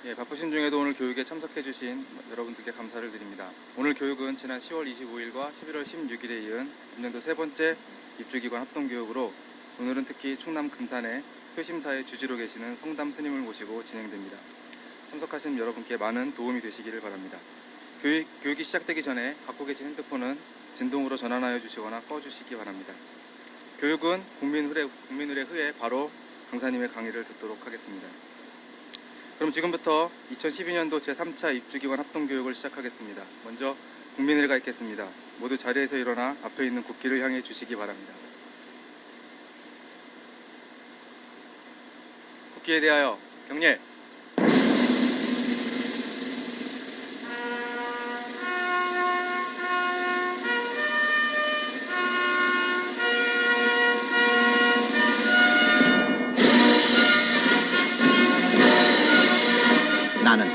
예, 바쁘신 중에도 오늘 교육에 참석해 주신 여러분들께 감사를 드립니다. 오늘 교육은 지난 10월 25일과 11월 16일에 이은 금년도 세 번째 입주기관 합동교육으로 오늘은 특히 충남 금산의 효심사의 주지로 계시는 성담 스님을 모시고 진행됩니다. 참석하신 여러분께 많은 도움이 되시기를 바랍니다. 교육이 시작되기 전에 갖고 계신 핸드폰은 진동으로 전환하여 주시거나 꺼주시기 바랍니다. 교육은 국민의례 후에 바로 강사님의 강의를 듣도록 하겠습니다. 그럼 지금부터 2012년도 제3차 입주기관 합동교육을 시작하겠습니다. 먼저 국민의례가 있겠습니다. 모두 자리에서 일어나 앞에 있는 국기를 향해 주시기 바랍니다. 국기에 대하여 경례! 나는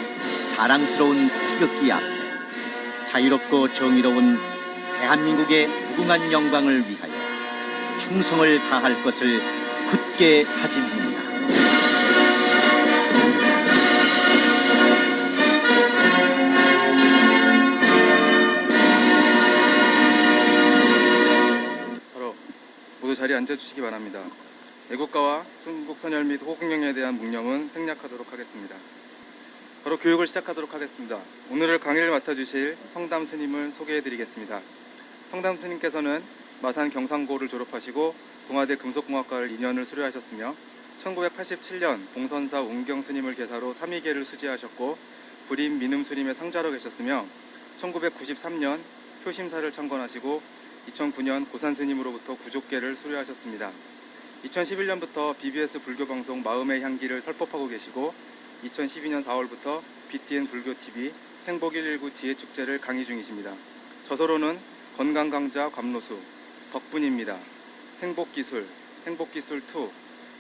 자랑스러운 태극기 앞에 자유롭고 정의로운 대한민국의 무궁한 영광을 위하여 충성을 다할 것을 굳게 다짐합니다. 바로 모두 자리에 앉아주시기 바랍니다. 애국가와 순국선열 및 호국영에 대한 묵념은 생략하도록 하겠습니다. 바로 교육을 시작하도록 하겠습니다. 오늘 강의를 맡아주실 성담 스님을 소개해드리겠습니다. 성담 스님께서는 마산 경상고를 졸업하시고 동아대 금속공학과를 2년을 수료하셨으며 1987년 봉선사 운경 스님을 계사로 3위계를 수지하셨고 불임 민음 스님의 상자로 계셨으며 1993년 효심사를 창건하시고 2009년 고산 스님으로부터 구족계를 수료하셨습니다. 2011년부터 BBS 불교방송 마음의 향기를 설법하고 계시고 2012년 4월부터 BTN 불교TV 행복119 지혜축제를 강의 중이십니다. 저서로는 건강강좌 감로수, 덕분입니다. 행복기술, 행복기술2,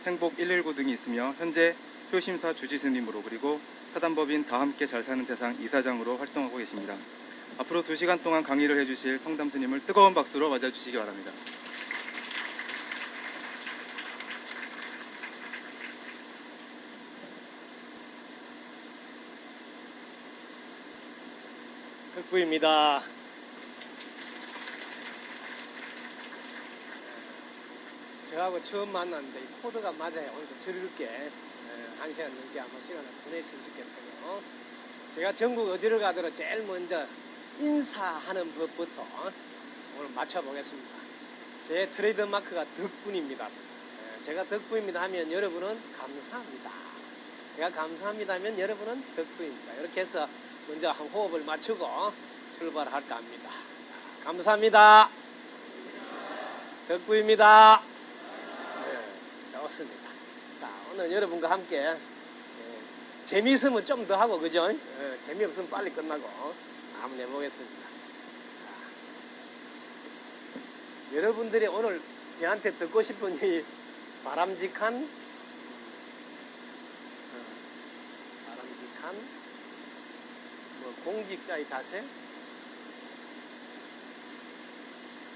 행복119 등이 있으며 현재 효심사 주지스님으로 그리고 사단법인 다함께 잘사는 세상 이사장으로 활동하고 계십니다. 앞으로 2시간 동안 강의를 해주실 성담스님을 뜨거운 박수로 맞아주시기 바랍니다. 덕구입니다. 저하고 처음 만났는데 이 코드가 맞아요. 오늘도 즐겁게 1시간 넘게 한번 시간을 보내시면 좋겠어요. 제가 전국 어디를 가더라도 제일 먼저 인사하는 법부터 오늘 맞춰보겠습니다. 제 트레이드 마크가 덕분입니다. 제가 덕분입니다 하면 여러분은 감사합니다. 제가 감사합니다 하면 여러분은 덕분입니다. 이렇게 해서 먼저 한 호흡을 맞추고 출발할까 합니다. 감사합니다. 덕구입니다. 네, 좋습니다. 자, 오늘 여러분과 함께 재미있으면 좀 더 하고, 그죠? 재미없으면 빨리 끝나고 한번 해보겠습니다. 자, 여러분들이 오늘 저한테 듣고 싶은 이 바람직한 공직자의 자세?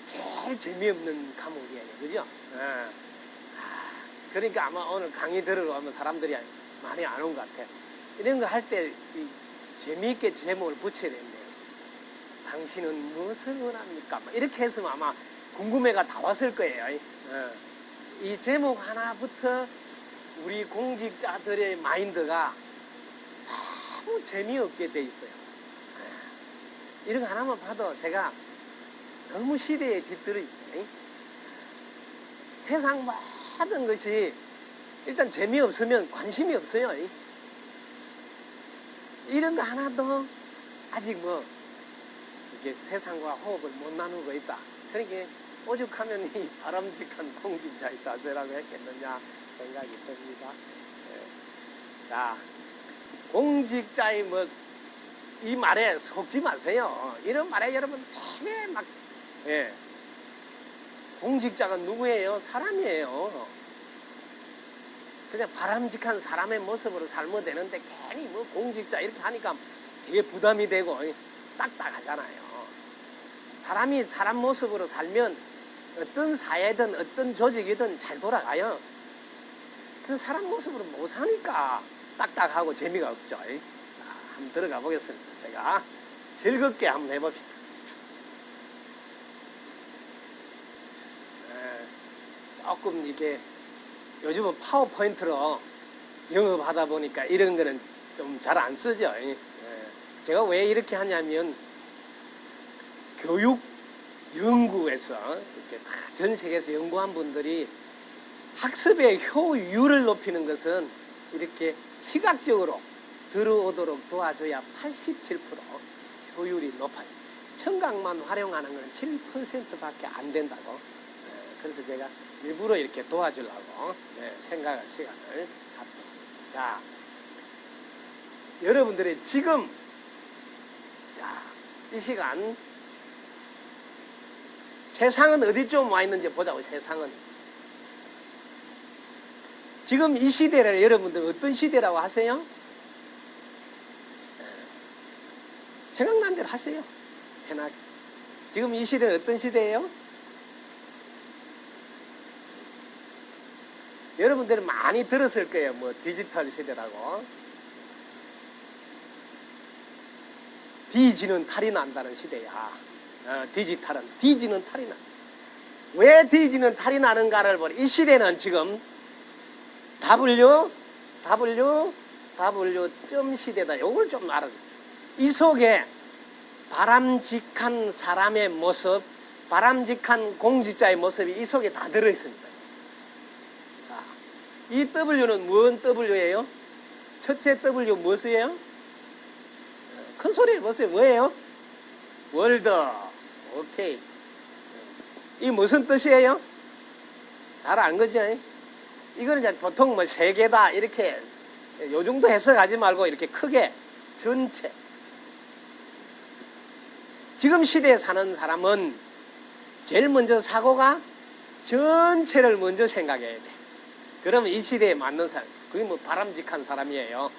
제일 재미없는 과목이에요. 그죠? 그러니까 아마 오늘 강의 들으러 오면 사람들이 많이 안 온 것 같아요. 이런 거 할 때 재미있게 제목을 붙여야 된대요. 당신은 무엇을 원합니까? 이렇게 했으면 아마 궁금해가 다 왔을 거예요. 이 제목 하나부터 우리 공직자들의 마인드가 너무 재미없게 돼 있어요. 이런 거 하나만 봐도 제가 너무 시대에 뒤떨어 있어요. 세상 모든 것이 일단 재미없으면 관심이 없어요. 이런 거 하나도 아직 이렇게 세상과 호흡을 못 나누고 있다. 그러니까 오죽하면 이 바람직한 공직자의 자세라고 했겠느냐 생각이 듭니다. 자, 공직자의 이 말에 속지 마세요. 이런 말에 여러분 되게 공직자가 누구예요? 사람이에요. 그냥 바람직한 사람의 모습으로 살면 되는데 괜히 공직자 이렇게 하니까 되게 부담이 되고 딱딱하잖아요. 사람이 사람 모습으로 살면 어떤 사회든 어떤 조직이든 잘 돌아가요. 그 사람 모습으로 못 사니까 딱딱하고 재미가 없죠. 자, 한번 들어가 보겠습니다. 제가 즐겁게 한번 해봅시다. 조금 이게 요즘은 파워포인트로 영업하다 보니까 이런 거는 좀 잘 안 쓰죠. 제가 왜 이렇게 하냐면 교육 연구에서 이렇게 다 전 세계에서 연구한 분들이 학습의 효율을 높이는 것은 이렇게 시각적으로 들어오도록 도와줘야 87% 효율이 높아요. 청각만 활용하는 건 7%밖에 안 된다고. 그래서 제가 일부러 이렇게 도와주려고 생각할 시간을 갖고. 자, 여러분들이 지금 자, 이 시간 세상은 어디쯤 와 있는지 보자고. 세상은 지금 이 시대를 여러분들 어떤 시대라고 하세요? 생각난 대로 하세요. 편하게. 지금 이 시대는 어떤 시대예요? 여러분들은 많이 들었을 거예요. 뭐 디지털 시대라고. 디지는 탈이 난다는 시대야. 디지털은 디지는 탈이 나. 왜 디지는 탈이 나는가를 보니 이 시대는 지금 W 시대다. 요걸 좀 알아서. 이 속에 바람직한 사람의 모습, 바람직한 공직자의 모습이 이 속에 다 들어있습니다. 자, 이 W는 뭔 W예요? 첫째 W 무엇이에요? 큰 소리를 보세요. 뭐예요? 월드. 오케이. 이 무슨 뜻이에요? 잘 안 거죠? 이거는 이제 보통 뭐 세계다 이렇게 요 정도 해석하지 말고 이렇게 크게 전체. 지금 시대에 사는 사람은 제일 먼저 사고가 전체를 먼저 생각해야 돼. 그러면 이 시대에 맞는 사람, 그게 뭐 바람직한 사람이에요.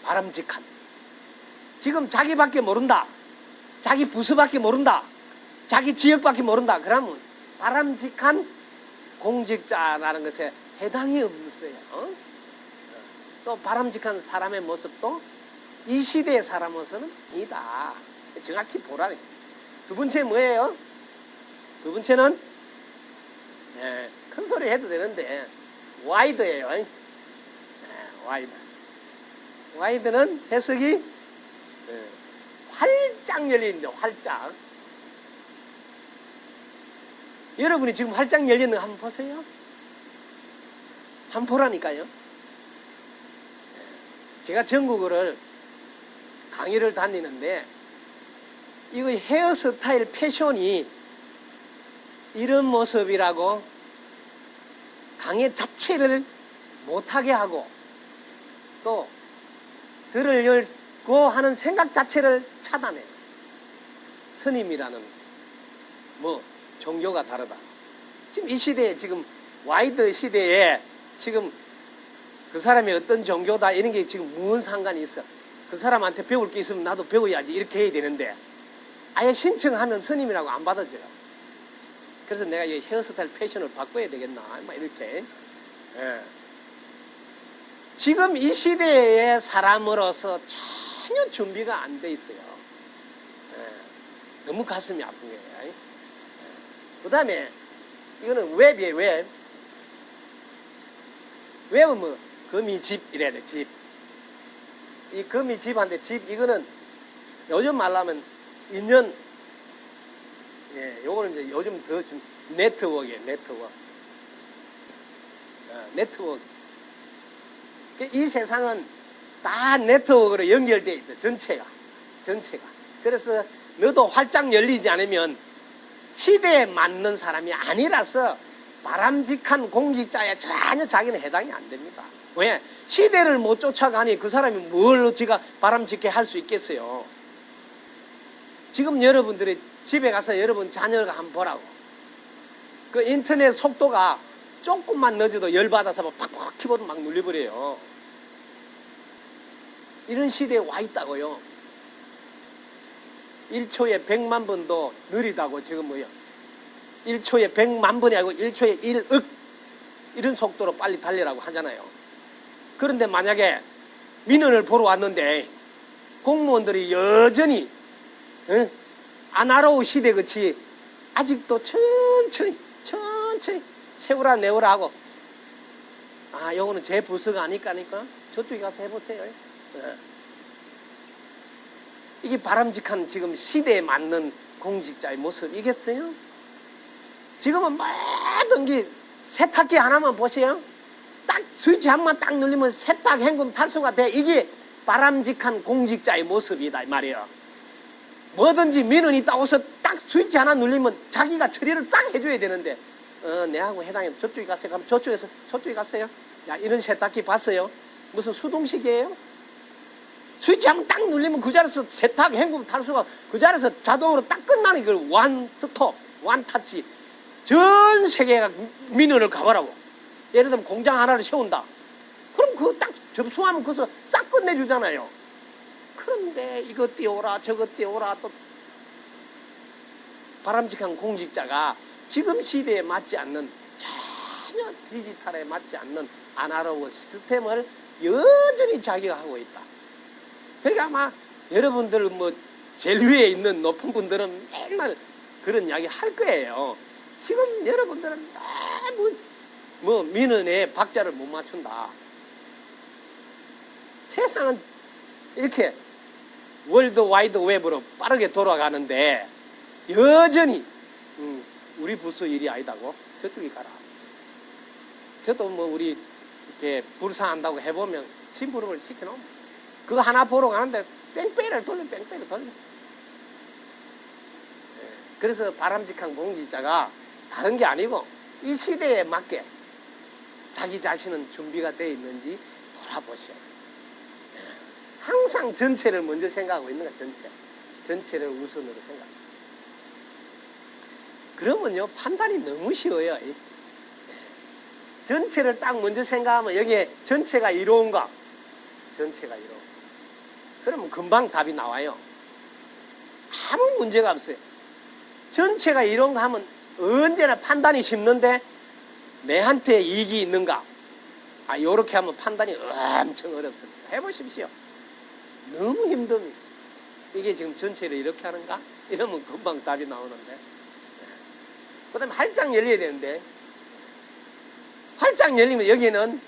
바람직한. 지금 자기밖에 모른다. 자기 부서밖에 모른다. 자기 지역밖에 모른다. 그러면 바람직한 공직자라는 것에 해당이 없어요. 또 바람직한 사람의 모습도 이 시대의 사람으로서는 이다. 정확히 보라는 거예요. 두 번째 뭐예요? 두 번째는 큰 소리 해도 되는데 와이드예요. 와이드. 와이드는 해석이 활짝 열리는데 활짝. 여러분이 지금 활짝 열리는 거 한번 보세요. 한번 보라니까요. 제가 전국을 강의를 다니는데 이거 헤어스타일 패션이 이런 모습이라고 강의 자체를 못하게 하고 또 들을 열고 하는 생각 자체를 차단해요. 스님이라는 뭐 종교가 다르다. 지금 이 시대에 지금 와이드 시대에 지금 그 사람이 어떤 종교다 이런 게 지금 무슨 상관이 있어. 그 사람한테 배울 게 있으면 나도 배워야지 이렇게 해야 되는데 아예 신청하면 스님이라고 안 받아줘요. 그래서 내가 이 헤어스타일 패션을 바꿔야 되겠나 막 이렇게. 지금 이 시대의 사람으로서 전혀 준비가 안 돼 있어요. 너무 가슴이 아픈 거예요. 그 다음에 이거는 웹이에요. 웹은 뭐 거미 집 이래야 돼. 집. 이 거미 집한테 집 이거는 요즘 말하면 인연. 요거는 이제 요즘 더 지금 네트워크예요. 네트워크. 이 세상은 다 네트워크로 연결되어 있다. 전체가. 그래서 너도 활짝 열리지 않으면 시대에 맞는 사람이 아니라서 바람직한 공직자에 전혀 자기는 해당이 안 됩니다. 왜? 시대를 못 쫓아가니 그 사람이 뭘 지가 바람직게 할 수 있겠어요. 지금 여러분들이 집에 가서 여러분 자녀가 한번 보라고. 그 인터넷 속도가 조금만 늦어도 열받아서 막 팍팍 키보드 막 눌려버려요. 이런 시대에 와 있다고요. 1초에 100만 번도 느리다고 지금 뭐요. 1초에 100만 번이 아니고 1초에 1억 이런 속도로 빨리 달리라고 하잖아요. 그런데 만약에 민원을 보러 왔는데 공무원들이 여전히 아나로우 시대 같이 아직도 천천히 세우라 내우라 하고, 아, 요거는 제 부서가 아니까니까 저쪽에 가서 해보세요. 이게 바람직한 지금 시대에 맞는 공직자의 모습이겠어요? 지금은 모든 게 세탁기 하나만 보세요. 딱 스위치 한 번만 딱 눌리면 세탁 현금 탈수가 돼. 이게 바람직한 공직자의 모습이다 이 말이에요. 뭐든지 민원이 있다고 해서 딱 스위치 하나 눌리면 자기가 처리를 싹 해줘야 되는데, 내하고 해당해 저쪽에 가세요. 그럼 저쪽에 가세요. 야, 이런 세탁기 봤어요? 무슨 수동식이에요? 스위치 한번 딱 눌리면 그 자리에서 세탁 현금 탈수가 그 자리에서 자동으로 딱 끝나는 걸 완 스톱, 완 타치. 전 세계가 민원을 가보라고. 예를 들면 공장 하나를 세운다. 그럼 그거 딱 접수하면 그것을 싹 끝내주잖아요. 그런데 이거 띄워라 저거 띄워라 또 바람직한 공직자가 지금 시대에 맞지 않는, 전혀 디지털에 맞지 않는 아날로그 시스템을 여전히 자기가 하고 있다. 그러니까 아마 여러분들 뭐 제일 위에 있는 높은 분들은 맨날 그런 이야기 할 거예요. 지금 여러분들은 너무 뭐 민원에 박자를 못 맞춘다. 세상은 이렇게 월드 와이드 웹으로 빠르게 돌아가는데 여전히 우리 부서 일이 아니다고 저쪽에 가라. 저도 뭐 우리 이렇게 불사한다고 해보면 심부름을 시켜놓으면 그거 하나 보러 가는데 뺑뺑이를 돌려. 그래서 바람직한 공직자가 다른 게 아니고 이 시대에 맞게 자기 자신은 준비가 되어 있는지 돌아보셔야 돼요. 항상 전체를 먼저 생각하고 있는 거야. 전체를 우선으로 생각. 그러면요 판단이 너무 쉬워요. 전체를 딱 먼저 생각하면 여기에 전체가 이로운가? 전체가 이로운. 그러면 금방 답이 나와요. 아무 문제가 없어요. 전체가 이로운가 하면 언제나 판단이 쉽는데 내한테 이익이 있는가? 아, 요렇게 하면 판단이 엄청 어렵습니다. 해보십시오. 너무 힘듭니다. 이게 지금 전체를 이렇게 하는가? 이러면 금방 답이 나오는데. 그 다음에 활짝 열려야 되는데, 활짝 열리면 여기는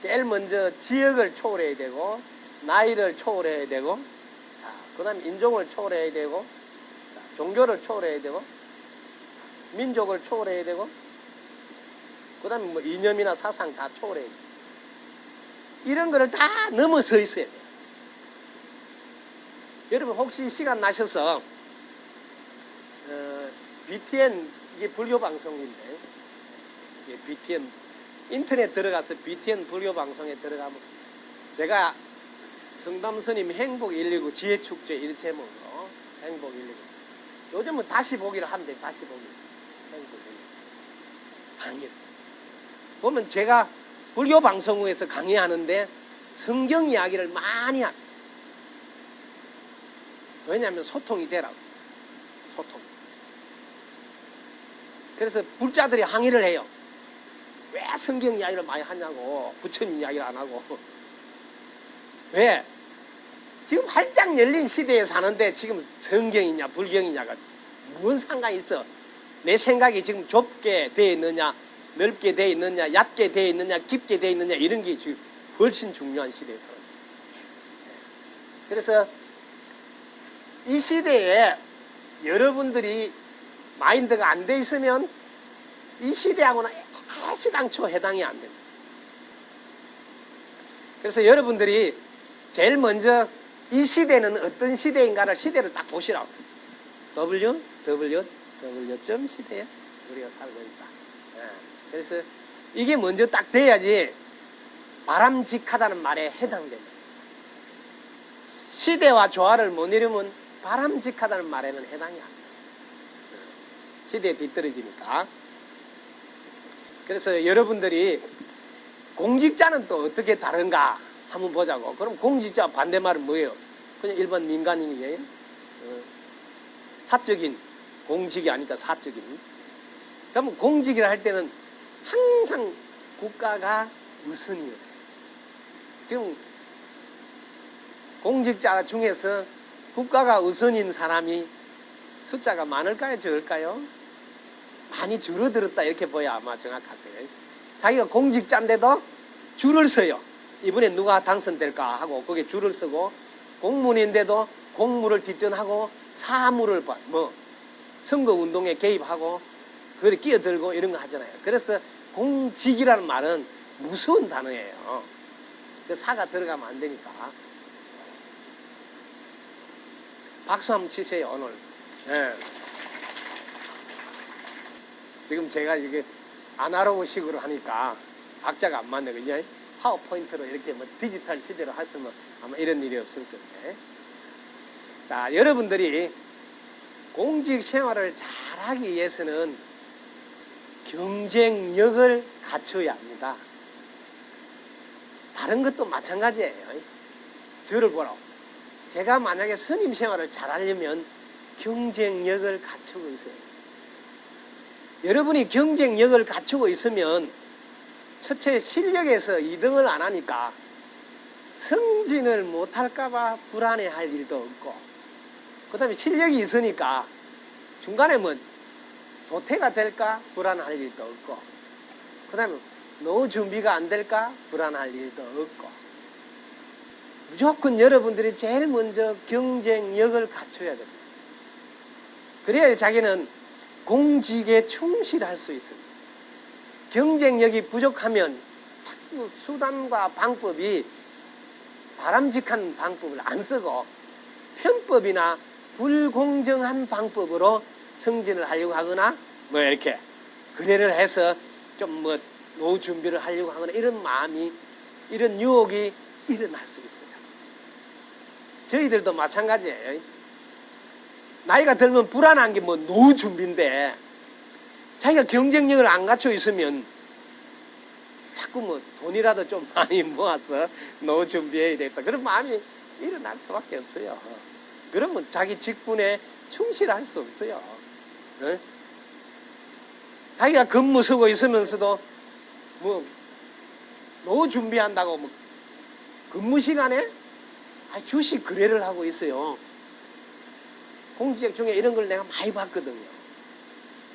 제일 먼저 지역을 초월해야 되고, 나이를 초월해야 되고, 자, 그 다음에 인종을 초월해야 되고, 자, 종교를 초월해야 되고, 민족을 초월해야 되고, 그 다음에 뭐 이념이나 사상 다 초월해야 돼요. 이런 거를 다 넘어서 있어야 돼요. 여러분 혹시 시간 나셔서 BTN 이게 불교 방송인데, 이게 BTN 인터넷 들어가서 BTN 불교 방송에 들어가면 제가 성담스님 행복 119 지혜축제 이 제목으로 행복 119 요즘은 다시 보기를 하면 돼요. 다시 보기 행복 119 강의 보면 제가 불교 방송국에서 강의하는데 성경 이야기를 많이 합니다. 왜냐하면 소통이 되라고. 소통. 그래서 불자들이 항의를 해요. 왜 성경 이야기를 많이 하냐고. 부처님 이야기를 안 하고. 왜? 지금 활짝 열린 시대에 사는데 지금 성경이냐 불경이냐가 무슨 상관이 있어. 내 생각이 지금 좁게 되어 있느냐 넓게 되어 있느냐 얕게 되어 있느냐 깊게 되어 있느냐 이런 게 지금 훨씬 중요한 시대에 살아요. 그래서 이 시대에 여러분들이 마인드가 안 돼 있으면 이 시대하고는 애시당초 해당이 안 됩니다. 그래서 여러분들이 제일 먼저 이 시대는 어떤 시대인가를 시대를 딱 보시라고. www 시대에 우리가 살고 있다. 그래서 이게 먼저 딱 돼야지 바람직하다는 말에 해당됩니다. 시대와 조화를 못 이루면 바람직하다는 말에는 해당이 안 돼요. 시대에 뒤떨어지니까. 그래서 여러분들이 공직자는 또 어떻게 다른가 한번 보자고. 그럼 공직자 반대말은 뭐예요? 그냥 일반 민간인이에요. 사적인 공직이 아니까 사적인. 그러면 공직이라 할 때는 항상 국가가 우선이에요. 지금 공직자 중에서 국가가 우선인 사람이 숫자가 많을까요? 적을까요? 많이 줄어들었다 이렇게 보야 아마 정확할 거예요. 자기가 공직자인데도 줄을 서요. 이번에 누가 당선될까 하고 거기에 줄을 서고, 공무원인데도 공무를 뒷전하고 사무를 뭐 선거운동에 개입하고 그걸 끼어들고 이런 거 하잖아요. 그래서 공직이라는 말은 무서운 단어예요. 그 사가 들어가면 안 되니까. 박수 한번 치세요 오늘. 예. 지금 제가 이게 아날로그식으로 하니까 박자가 안 맞네, 그죠? 파워포인트로 이렇게 뭐 디지털 시대로 했으면 아마 이런 일이 없을 건데. 자, 여러분들이 공직 생활을 잘하기 위해서는 경쟁력을 갖춰야 합니다. 다른 것도 마찬가지예요. 저를 보라고. 제가 만약에 선임 생활을 잘하려면 경쟁력을 갖추고 있어요. 여러분이 경쟁력을 갖추고 있으면 첫째 실력에서 2등을 안 하니까 승진을 못할까봐 불안해할 일도 없고, 그 다음에 실력이 있으니까 중간에 뭐 도태가 될까 불안할 일도 없고, 그 다음에 노후 준비가 안 될까 불안할 일도 없고, 무조건 여러분들이 제일 먼저 경쟁력을 갖춰야 됩니다. 그래야 자기는 공직에 충실할 수 있습니다. 경쟁력이 부족하면 자꾸 수단과 방법이 바람직한 방법을 안 쓰고 편법이나 불공정한 방법으로 승진을 하려고 하거나 뭐 이렇게 거래를 해서 좀 뭐 노후 준비를 하려고 하거나 이런 마음이, 이런 유혹이 일어날 수 있어요. 저희들도 마찬가지예요. 나이가 들면 불안한 게 뭐 노후 준비인데 자기가 경쟁력을 안 갖춰 있으면 자꾸 뭐 돈이라도 좀 많이 모아서 노후 준비해야 되겠다 그런 마음이 일어날 수밖에 없어요. 그러면 자기 직분에 충실할 수 없어요. 네? 자기가 근무 서고 있으면서도 뭐 노후 준비한다고 뭐 근무 시간에 주식 거래를 하고 있어요. 공직 중에 이런 걸 내가 많이 봤거든요.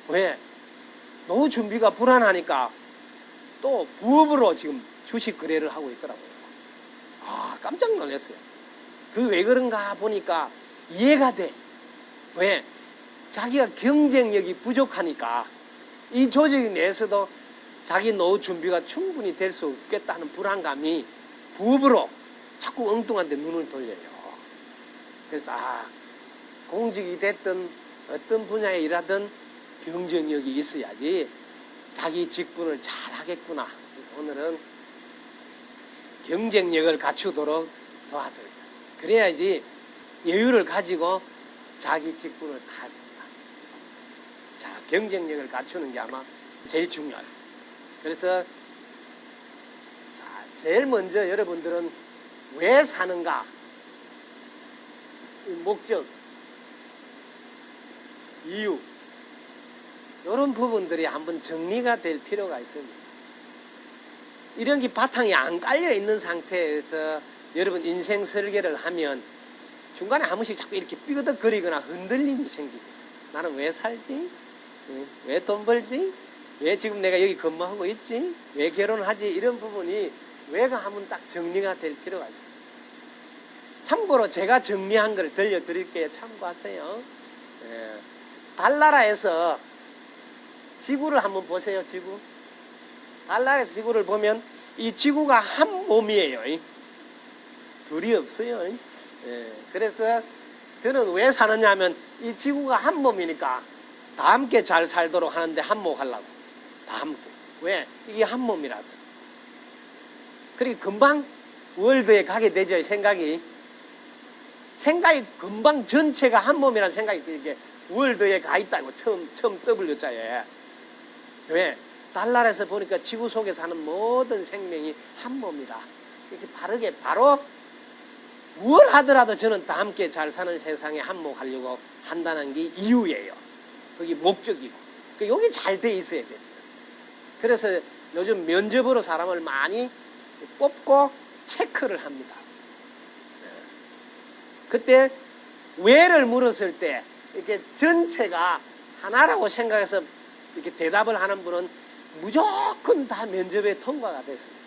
왜? 노후 준비가 불안하니까 또 부업으로 지금 주식 거래를 하고 있더라고요. 아, 깜짝 놀랐어요. 그 왜 그런가 보니까 이해가 돼. 왜? 자기가 경쟁력이 부족하니까 이 조직 내에서도 자기 노후 준비가 충분히 될 수 없겠다는 불안감이 부업으로 자꾸 엉뚱한 데 눈을 돌려요. 그래서 공직이 됐든 어떤 분야에 일하든 경쟁력이 있어야지 자기 직분을 잘 하겠구나. 그래서 오늘은 경쟁력을 갖추도록 도와드립니다. 그래야지 여유를 가지고 자기 직분을 다 했습니다. 자, 경쟁력을 갖추는 게 아마 제일 중요해요. 그래서 자, 제일 먼저 여러분들은 왜 사는가? 목적, 이유, 이런 부분들이 한번 정리가 될 필요가 있습니다. 이런 게 바탕이 안 깔려 있는 상태에서 여러분 인생 설계를 하면 중간에 한 번씩 자꾸 이렇게 삐그덕거리거나 흔들림이 생깁니다. 나는 왜 살지? 왜 돈 벌지? 왜 지금 내가 여기 근무하고 있지? 왜 결혼하지? 이런 부분이 왜가 한번 딱 정리가 될 필요가 있습니다. 참고로 제가 정리한 걸 들려드릴게요. 참고하세요. 달나라에서 지구를 한번 보세요. 지구. 달나라에서 지구를 보면 이 지구가 한 몸이에요. 둘이 없어요. 그래서 저는 왜 사느냐 하면 이 지구가 한 몸이니까 다 함께 잘 살도록 하는데 한몫하려고. 다 함께. 왜? 이게 한 몸이라서. 그리고 금방 월드에 가게 되죠. 생각이 금방 전체가 한 몸이라는 생각이 들게 월드에 가 있다고 처음 W자에. 왜? 달나라에서 보니까 지구 속에 사는 모든 생명이 한 몸이다. 이렇게 바르게 바로 뭘 하더라도 저는 다 함께 잘 사는 세상에 한몫하려고 한다는 게 이유예요. 그게 목적이고. 여기 잘 돼 있어야 됩니다. 그래서 요즘 면접으로 사람을 많이 뽑고 체크를 합니다. 그때 왜를 물었을 때 이렇게 전체가 하나라고 생각해서 이렇게 대답을 하는 분은 무조건 다 면접에 통과가 됐습니다.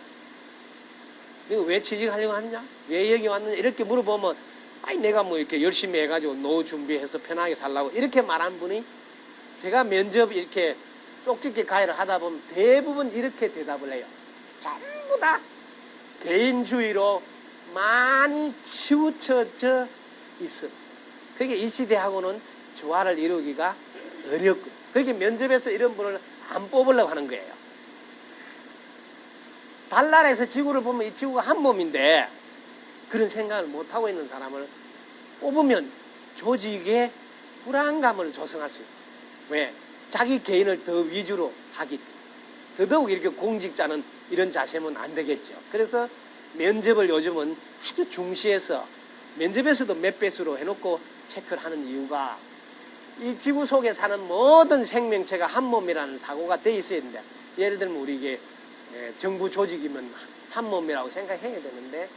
이거 왜 취직하려고 하느냐? 왜 여기 왔느냐? 이렇게 물어보면 아니 내가 뭐 이렇게 열심히 해가지고 노후 준비해서 편하게 살라고 이렇게 말한 분이 제가 면접 이렇게 쪽집게 가위를 하다 보면 대부분 이렇게 대답을 해요. 전부 다 개인주의로 많이 치우쳐져 있어. 그게 이 시대하고는 조화를 이루기가 어렵고, 그게 면접에서 이런 분을 안 뽑으려고 하는 거예요. 달나라에서 지구를 보면 이 지구가 한 몸인데 그런 생각을 못 하고 있는 사람을 뽑으면 조직에 불안감을 조성할 수 있어요. 왜? 자기 개인을 더 위주로 하기 때문에. 더더욱 이렇게 공직자는 이런 자세면 안 되겠죠. 그래서 면접을 요즘은 아주 중시해서 면접에서도 몇 배수로 해놓고 체크를 하는 이유가 이 지구 속에 사는 모든 생명체가 한 몸이라는 사고가 돼 있어야 되는데, 예를 들면 우리 이게 정부 조직이면 한 몸이라고 생각해야 되는데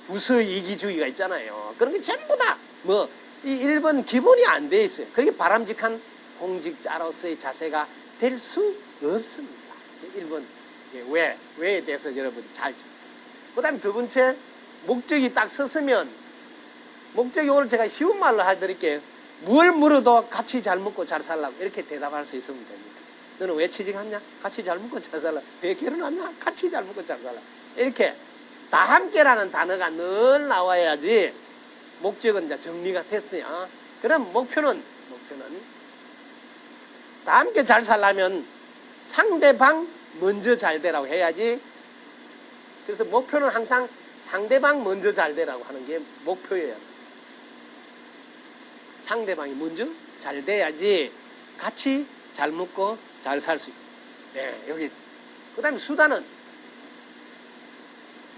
부서 이기주의가 있잖아요. 그런 게 전부 다 뭐 이 1번 기본이 안 돼 있어요. 그렇게 바람직한 공직자로서의 자세가 될 수 없습니다. 1번 왜에 대해서 여러분이 잘 좀. 그 다음에 두 번째, 목적이 딱 섰으면, 목적이 오늘 제가 쉬운 말로 해드릴게요. 뭘 물어도 같이 잘 먹고 잘 살라고 이렇게 대답할 수 있으면 됩니다. 너는 왜 취직했냐? 같이 잘 먹고 잘 살라. 왜 결혼했냐? 같이 잘 먹고 잘 살라. 이렇게 다 함께라는 단어가 늘 나와야지 목적은 이제 정리가 됐어요. 그럼 목표는 다 함께 잘 살려면 상대방 먼저 잘 되라고 해야지. 그래서 목표는 항상 상대방 먼저 잘 되라고 하는 게 목표예요. 상대방이 먼저 잘 돼야지 같이 잘 먹고 잘 살 수 있다. 네, 여기. 그 다음에 수단은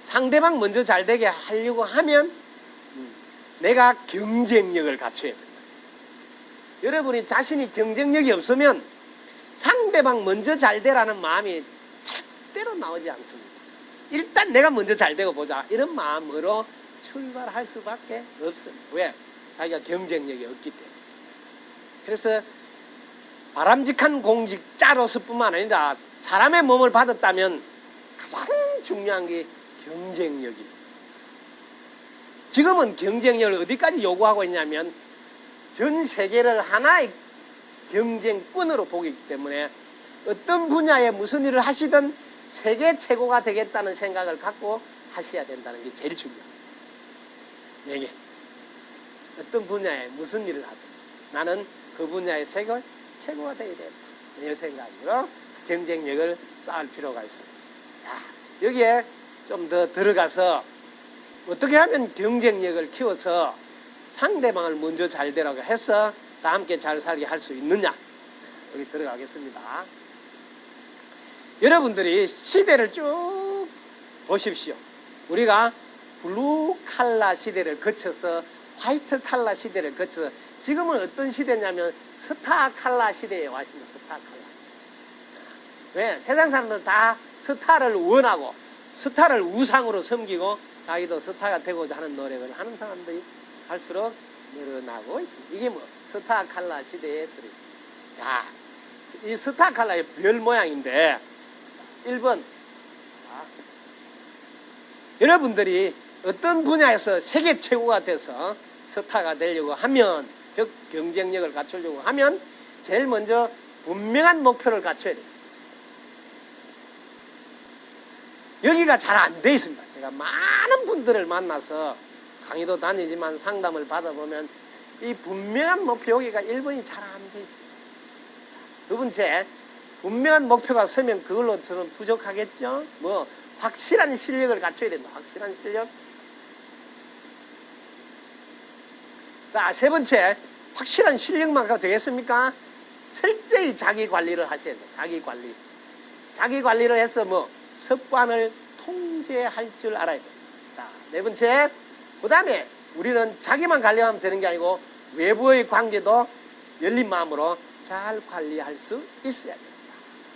상대방 먼저 잘 되게 하려고 하면 내가 경쟁력을 갖춰야 된다. 여러분이 자신이 경쟁력이 없으면 상대방 먼저 잘 되라는 마음이 절대로 나오지 않습니다. 일단 내가 먼저 잘 되고 보자, 이런 마음으로 출발할 수밖에 없습니다. 왜? 자기가 경쟁력이 없기 때문에. 그래서 바람직한 공직자로서뿐만 아니라 사람의 몸을 받았다면 가장 중요한 게 경쟁력입니다. 지금은 경쟁력을 어디까지 요구하고 있냐면 전 세계를 하나의 경쟁꾼으로 보기 때문에 어떤 분야에 무슨 일을 하시든 세계 최고가 되겠다는 생각을 갖고 하셔야 된다는 게 제일 중요합니다. 이게 어떤 분야에 무슨 일을 하든 나는 그 분야의 세계 최고가 되어야 된다. 이 생각으로 경쟁력을 쌓을 필요가 있습니다. 여기에 좀 더 들어가서 어떻게 하면 경쟁력을 키워서 상대방을 먼저 잘 되라고 해서 다 함께 잘 살게 할 수 있느냐, 여기 들어가겠습니다. 여러분들이 시대를 쭉 보십시오. 우리가 블루 칼라 시대를 거쳐서 화이트 칼라 시대를 거쳐서 지금은 어떤 시대냐면 스타 칼라 시대에 와 있습니다. 스타 칼라. 왜? 세상 사람들 다 스타를 원하고 스타를 우상으로 섬기고 자기도 스타가 되고자 하는 노력을 하는 사람들이 갈수록 늘어나고 있습니다. 이게 뭐 스타 칼라 시대에 들어있습니다. 자, 이 스타 칼라의 별 모양인데 1번. 여러분들이 어떤 분야에서 세계 최고가 돼서 스타가 되려고 하면, 즉 경쟁력을 갖추려고 하면 제일 먼저 분명한 목표를 갖춰야 돼요. 여기가 잘 안 돼 있습니다. 제가 많은 분들을 만나서 강의도 다니지만 상담을 받아보면 이 분명한 목표, 여기가 1번이 잘 안 돼 있어요. 두 번째, 분명한 목표가 서면 그걸로서는 부족하겠죠? 뭐 확실한 실력을 갖춰야 된다. 확실한 실력. 자, 세 번째, 확실한 실력만 가도 되겠습니까? 철저히 자기 관리를 하셔야 돼요. 자기 관리. 자기 관리를 해서 뭐 습관을 통제할 줄 알아야 돼요. 자, 네 번째, 그 다음에 우리는 자기만 관리하면 되는 게 아니고 외부의 관계도 열린 마음으로 잘 관리할 수 있어야 됩니다.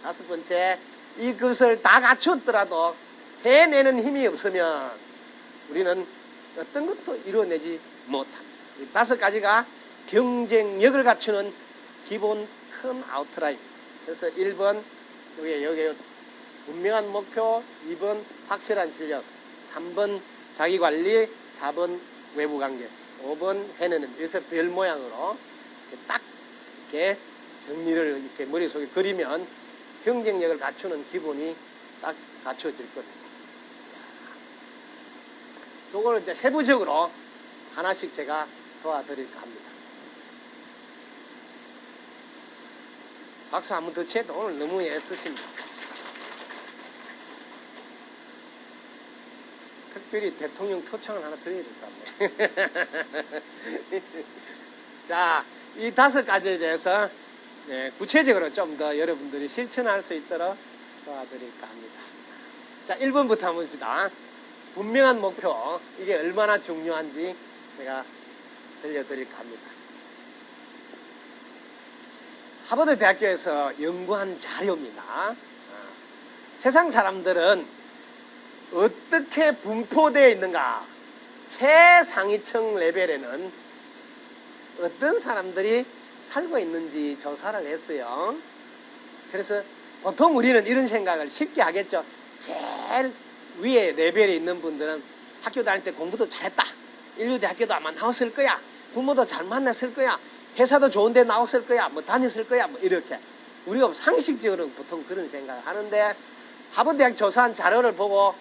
다섯 번째, 이것을 다 갖췄더라도 해내는 힘이 없으면 우리는 어떤 것도 이뤄내지 못합니다. 이 5가지가 경쟁력을 갖추는 기본 큰 아웃라인. 그래서 1번 여기 분명한 목표, 2번 확실한 실력, 3번 자기관리, 4번 외부관계, 5번 해내는. 여기서 별 모양으로 이렇게 딱 이렇게 정리를 이렇게 머릿속에 그리면 경쟁력을 갖추는 기본이 딱 갖춰질 겁니다. 이거를 이제 세부적으로 하나씩 제가 도와드릴까 합니다. 박수 한 번 더 쳐도 오늘 너무 애쓰십니다. 특별히 대통령 표창을 하나 드려야 될 것 같네. 자, 이 5가지에 대해서 구체적으로 좀 더 여러분들이 실천할 수 있도록 도와드릴까 합니다. 자, 1번부터 한번 봅시다. 분명한 목표, 이게 얼마나 중요한지 제가 들려드릴까 합니다. 하버드 대학교에서 연구한 자료입니다. 세상 사람들은 어떻게 분포되어 있는가? 최상위층 레벨에는 어떤 사람들이 살고 있는지 조사를 했어요. 그래서 보통 우리는 이런 생각을 쉽게 하겠죠. 제일 위에 레벨에 있는 분들은 학교 다닐 때 공부도 잘했다. 인류대학교도 아마 나왔을 거야. 부모도 잘 만났을 거야. 회사도 좋은 데 나왔을 거야. 뭐 다녔을 거야. 뭐 이렇게. 우리가 상식적으로 보통 그런 생각을 하는데 하버드대학 조사한 자료를 보고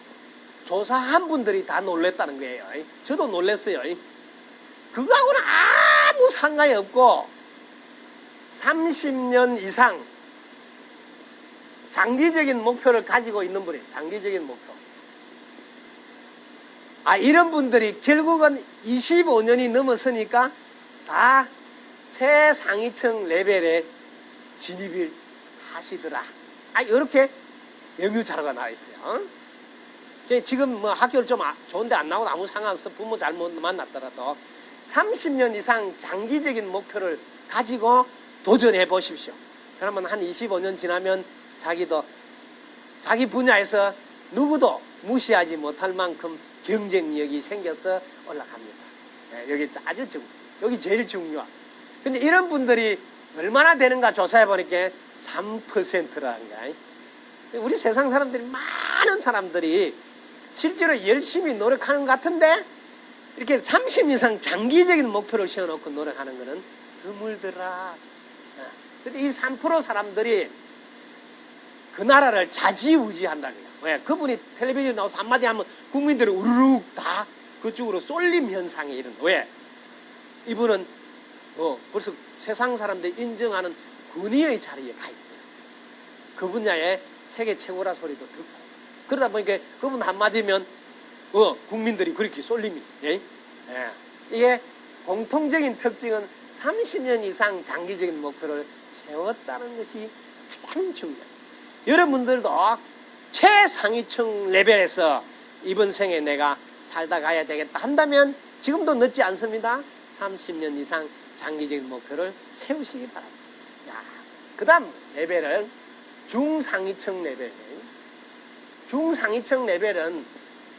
조사한 분들이 다 놀랬다는 거예요. 저도 놀랐어요. 그거하고는 아무 상관이 없고 30년 이상 장기적인 목표를 가지고 있는 분이에요. 장기적인 목표. 이런 분들이 결국은 25년이 넘었으니까 다 최상위층 레벨에 진입을 하시더라. 이렇게 연구 자료가 나와 있어요. 지금 뭐 학교를 좀 좋은데 안 나오고 아무 상관없어. 부모 잘못 만났더라도 30년 이상 장기적인 목표를 가지고 도전해 보십시오. 그러면 한 25년 지나면 자기도 자기 분야에서 누구도 무시하지 못할 만큼 경쟁력이 생겨서 올라갑니다. 여기 아주 여기 제일 중요한. 근데 이런 분들이 얼마나 되는가 조사해 보니까 3%라는 거야. 우리 세상 사람들이 많은 사람들이 실제로 열심히 노력하는 것 같은데 이렇게 30 이상 장기적인 목표를 세워놓고 노력하는 거는 드물더라. 근데 이 3% 사람들이 그 나라를 좌지우지한다는 거야. 왜? 그분이 텔레비전에 나와서 한마디 하면 국민들이 우르륵 다 그쪽으로 쏠림 현상이 일어나. 왜? 이분은 벌써 세상 사람들이 인정하는 군의의 자리에 가 있어요. 그 분야에 세계 최고라 소리도 듣고. 그러다 보니까 그분 한마디면 국민들이 그렇게 쏠림이. 이게 공통적인 특징은 30년 이상 장기적인 목표를 세웠다는 것이 가장 중요해요. 여러분들도 최상위층 레벨에서 이번 생에 내가 살다 가야 되겠다 한다면 지금도 늦지 않습니다. 30년 이상 장기적인 목표를 세우시기 바랍니다. 그 다음 레벨은 중상위층 레벨이에요. 중상위층 레벨은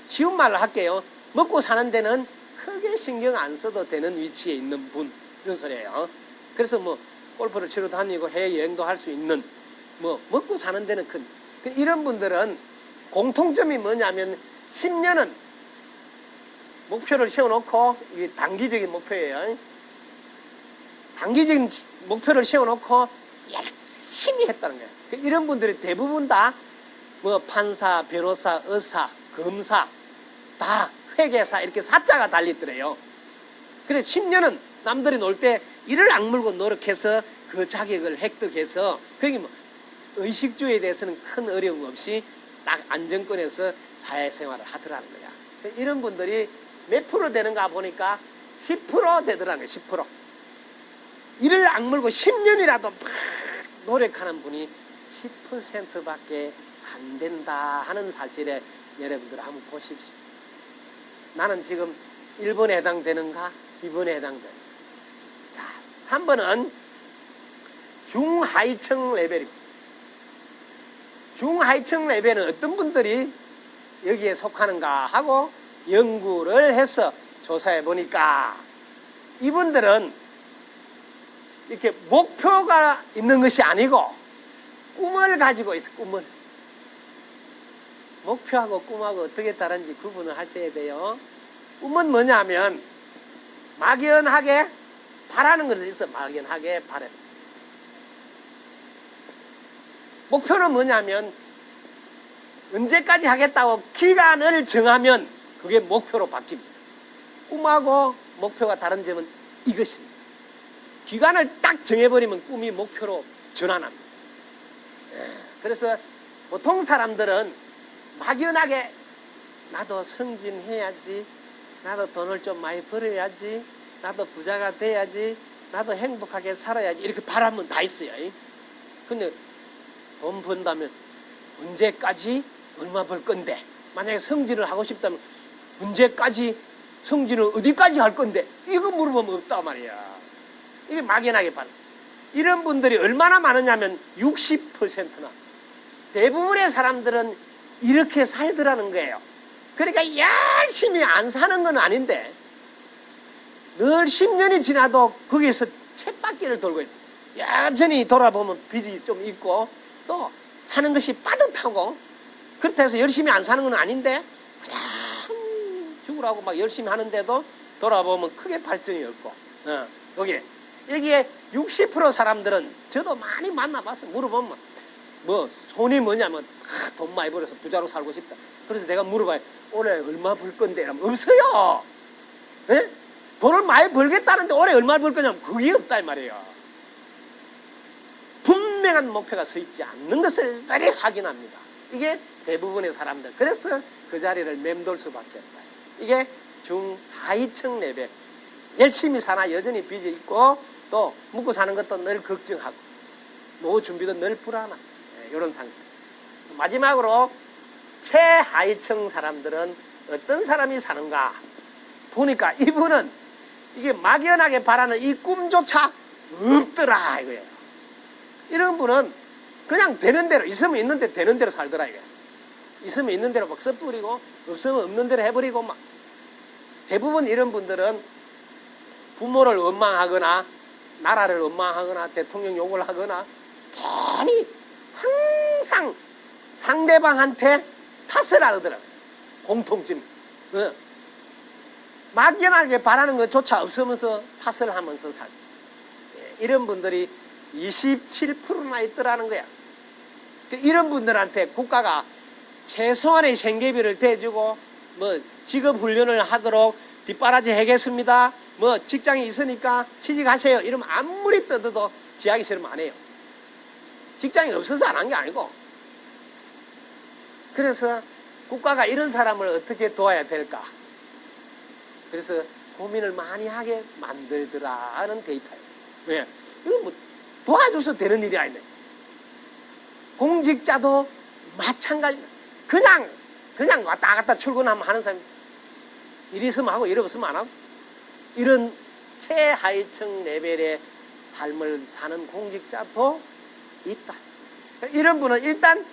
쉬운 말로 할게요. 먹고 사는 데는 크게 신경 안 써도 되는 위치에 있는 분, 이런 소리예요. 그래서 뭐 골프를 치러 다니고 해외여행도 할 수 있는, 뭐 먹고 사는 데는 큰, 이런 분들은 공통점이 뭐냐면 10년은 목표를 세워놓고, 이게 단기적인 목표예요. 단기적인 목표를 세워놓고 열심히 했다는 거예요. 이런 분들이 대부분 다 뭐 판사, 변호사, 의사, 검사, 다 회계사 이렇게 사자가 달리더래요. 그래서 10년은 남들이 놀 때 이를 악물고 노력해서 그 자격을 획득해서 거기 뭐 의식주에 대해서는 큰 어려움 없이 딱 안정권에서 사회생활을 하더라는 거야. 이런 분들이 몇 프로 되는가 보니까 10% 되더라는 거예요. 10%. 이를 악물고 10년이라도 막 노력하는 분이 10%밖에 안 된다 하는 사실에 여러분들 한번 보십시오. 나는 지금 1번에 해당되는가? 2번에 해당되는가? 자, 3번은 중하위층 레벨입니다. 중하위층 레벨은 어떤 분들이 여기에 속하는가 하고 연구를 해서 조사해 보니까 이분들은 이렇게 목표가 있는 것이 아니고 꿈을 가지고 있어. 꿈을. 목표하고 꿈하고 어떻게 다른지 구분을 하셔야 돼요. 꿈은 뭐냐면 막연하게 바라는 것이 있어. 막연하게 바래. 목표는 뭐냐면 언제까지 하겠다고 기간을 정하면 그게 목표로 바뀝니다. 꿈하고 목표가 다른 점은 이것입니다. 기간을 딱 정해버리면 꿈이 목표로 전환합니다. 그래서 보통 사람들은 막연하게 나도 승진해야지, 나도 돈을 좀 많이 벌어야지, 나도 부자가 돼야지, 나도 행복하게 살아야지 이렇게 바라면 다 있어요. 근데 돈 번다면 언제까지 얼마 벌 건데, 만약에 승진을 하고 싶다면 언제까지 승진을 어디까지 할 건데, 이거 물어보면 없단 말이야. 이게 막연하게 바라. 이런 분들이 얼마나 많으냐면 60%나 대부분의 사람들은 이렇게 살더라는 거예요. 그러니까 열심히 안 사는 건 아닌데 늘 10년이 지나도 거기에서 쳇바퀴를 돌고 있다. 여전히 돌아보면 빚이 좀 있고 또 사는 것이 빠듯하고, 그렇다 해서 열심히 안 사는 건 아닌데 그냥 죽으라고 막 열심히 하는데도 돌아보면 크게 발전이 없고, 여기에 60% 사람들은 저도 많이 만나봤어요. 물어보면 뭐 손이 뭐냐면 돈 많이 벌어서 부자로 살고 싶다. 그래서 내가 물어봐요. 올해 얼마 벌 건데? 이러면 없어요. 예? 돈을 많이 벌겠다는데 올해 얼마 벌 거냐면 그게 없다 이 말이에요. 분명한 목표가 서 있지 않는 것을 늘 확인합니다. 이게 대부분의 사람들. 그래서 그 자리를 맴돌 수밖에 없다. 이게 중하위층 레벨. 열심히 사나 여전히 빚이 있고 또 먹고 사는 것도 늘 걱정하고 노후 준비도 늘 불안하고, 이런 상태. 마지막으로 최하위층 사람들은 어떤 사람이 사는가 보니까 이분은 이게 막연하게 바라는 이 꿈조차 없더라 이거예요. 이런 분은 그냥 되는 대로, 있으면 있는데 되는 대로 살더라 이거예요. 있으면 있는 대로 막 써뿌리고 없으면 없는 대로 해버리고 막. 대부분 이런 분들은 부모를 원망하거나 나라를 원망하거나 대통령 욕을 하거나 괜히 항상 상대방한테 탓을 하더라고요. 공통점. 막연하게 바라는 것조차 없으면서 탓을 하면서 살고. 이런 분들이 27%나 있더라는 거야. 이런 분들한테 국가가 최소한의 생계비를 대주고 뭐 직업훈련을 하도록 뒷바라지 하겠습니다. 뭐 직장이 있으니까 취직하세요. 이러면 아무리 뜯어도 지하기 싫으면 안 해요. 직장이 없어서 안 한 게 아니고. 그래서 국가가 이런 사람을 어떻게 도와야 될까? 그래서 고민을 많이 하게 만들더라 하는 데이터예요. 왜? 이건 뭐 도와줘서 되는 일이 아닌데. 공직자도 마찬가지입니다. 그냥 왔다 갔다 출근하면 하는 사람이 일이 있으면 하고 일 없으면 안 하고, 이런 최하위층 레벨의 삶을 사는 공직자도 있다. 이런 분은 일단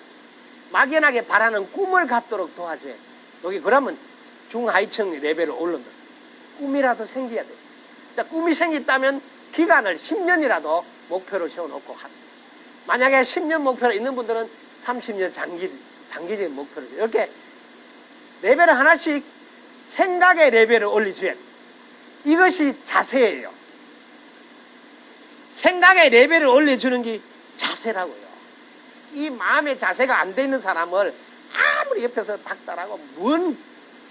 막연하게 바라는 꿈을 갖도록 도와줘야 돼. 여기 그러면 중하위층 레벨을 올른다. 꿈이라도 생겨야 돼. 자, 꿈이 생겼다면 기간을 10년이라도 목표를 세워놓고 한다. 만약에 10년 목표가 있는 분들은 30년 장기적인 목표를 이렇게 레벨을 하나씩 생각의 레벨을 올려줘야 돼. 이것이 자세예요. 생각의 레벨을 올려주는 게 자세라고요. 이 마음의 자세가 안 돼 있는 사람을 아무리 옆에서 닥달하고 뭔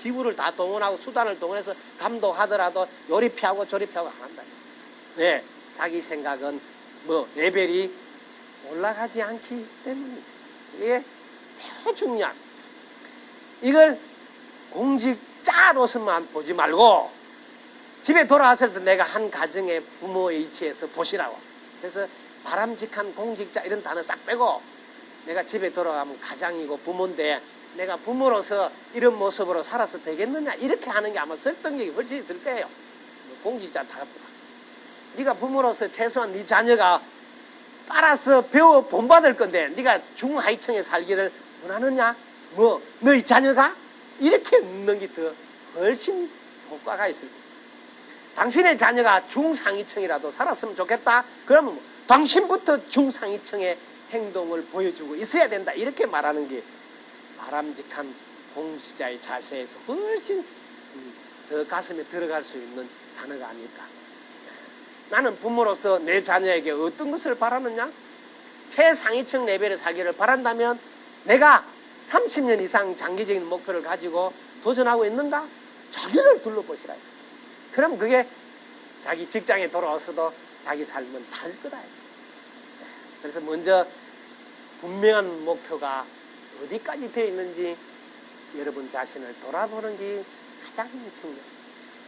기구를 다 동원하고 수단을 동원해서 감독하더라도 요리피하고 조리피하고 안 한다. 네, 자기 생각은 뭐 레벨이 올라가지 않기 때문입니다. 이게 매우 중요한. 이걸 공직자로서만 보지 말고 집에 돌아왔을 때 내가 한 가정의 부모의 위치에서 보시라고. 그래서 바람직한 공직자 이런 단어 싹 빼고 내가 집에 돌아가면 가장이고 부모인데 내가 부모로서 이런 모습으로 살아서 되겠느냐 이렇게 하는 게 아마 설득력이 훨씬 있을 거예요. 공직자 다 네가 부모로서 최소한 네 자녀가 따라서 배워 본받을 건데 네가 중하위층에 살기를 원하느냐? 뭐 너희 자녀가? 이렇게 묻는 게 더 훨씬 효과가 있을 겁니다. 당신의 자녀가 중상위층이라도 살았으면 좋겠다. 그러면 뭐, 당신부터 중상위층의 행동을 보여주고 있어야 된다. 이렇게 말하는 게 바람직한 공시자의 자세에서 훨씬 더 가슴에 들어갈 수 있는 단어가 아닐까. 나는 부모로서 내 자녀에게 어떤 것을 바라느냐? 최상위층 레벨의 살기를 바란다면 내가 30년 이상 장기적인 목표를 가지고 도전하고 있는가? 자기를 둘러보시라. 그럼 그게 자기 직장에 돌아와서도 자기 삶은 다를 거다. 그래서 먼저 분명한 목표가 어디까지 되어 있는지 여러분 자신을 돌아보는 게 가장 중요해요.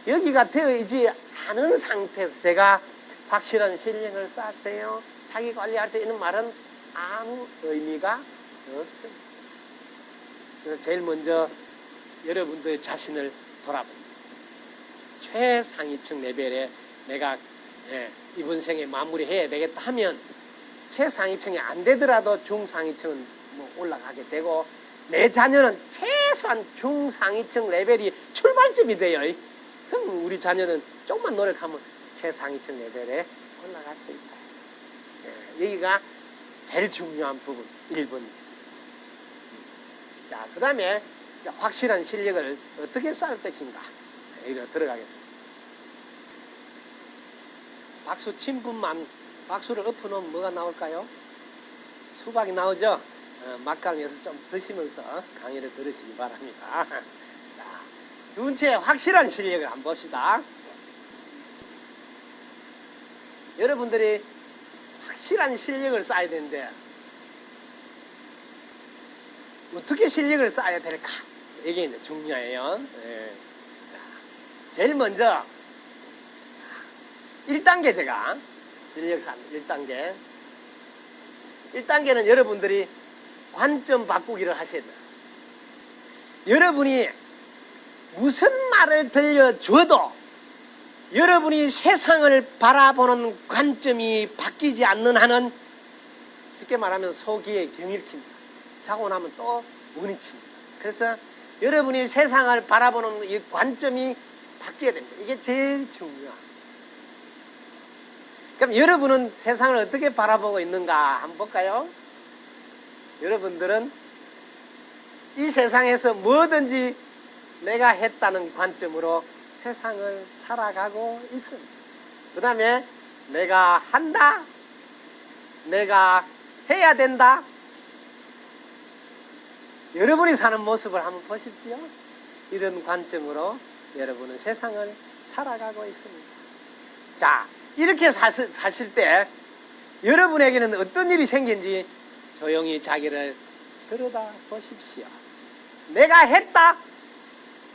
여기가 되어 있지 않은 상태에서 제가 확실한 실력을 쌓았대요, 자기 관리할 수 있는 말은 아무 의미가 없습니다. 그래서 제일 먼저 여러분들 자신을 돌아봅니다. 최상위층 레벨에 내가 이번 생에 마무리해야 되겠다 하면 최상위층이 안 되더라도 중상위층은 뭐 올라가게 되고, 내 자녀는 최소한 중상위층 레벨이 출발점이 돼요. 그럼 우리 자녀는 조금만 노력하면 최상위층 레벨에 올라갈 수 있다. 여기가 제일 중요한 부분 1번. 자, 그 다음에 확실한 실력을 어떻게 쌓을 것인가, 여기로 들어가겠습니다. 박수 친 분만 박수를 엎어놓으면 뭐가 나올까요? 수박이 나오죠? 막강에서 좀 드시면서 강의를 들으시기 바랍니다. 자, 두 번째, 확실한 실력을 한번 봅시다. 여러분들이 확실한 실력을 쌓아야 되는데 어떻게 실력을 쌓아야 될까? 이게 이제 중요해요. 자, 제일 먼저 1단계 제가 실력 쌓는 1단계. 1단계는 여러분들이 관점 바꾸기를 하셔야 돼요. 여러분이 무슨 말을 들려줘도 여러분이 세상을 바라보는 관점이 바뀌지 않는 한은 쉽게 말하면 소기에 경일킵니다. 자고 나면 또 운이 칩니다. 그래서 여러분이 세상을 바라보는 이 관점이 바뀌어야 됩니다. 이게 제일 중요합니다. 그럼 여러분은 세상을 어떻게 바라보고 있는가 한번 볼까요? 여러분들은 이 세상에서 뭐든지 내가 했다는 관점으로 세상을 살아가고 있습니다. 그 다음에 내가 한다, 내가 해야 된다. 여러분이 사는 모습을 한번 보십시오. 이런 관점으로 여러분은 세상을 살아가고 있습니다. 자, 이렇게 사실 때 여러분에게는 어떤 일이 생긴지 조용히 자기를 들여다 보십시오. 내가 했다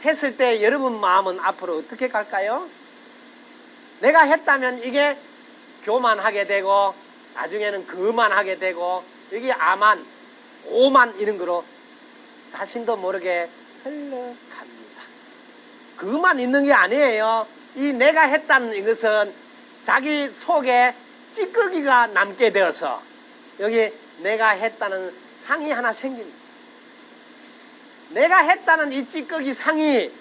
했을 때 여러분 마음은 앞으로 어떻게 갈까요? 내가 했다면 이게 교만하게 되고 나중에는 거만하게 되고 여기 아만, 오만 이런 거로 자신도 모르게 흘러갑니다. 그것만 있는 게 아니에요. 이 내가 했다는 이것은 자기 속에 찌꺼기가 남게 되어서 여기 내가 했다는 상이 하나 생깁니다. 내가 했다는 이 찌꺼기 상이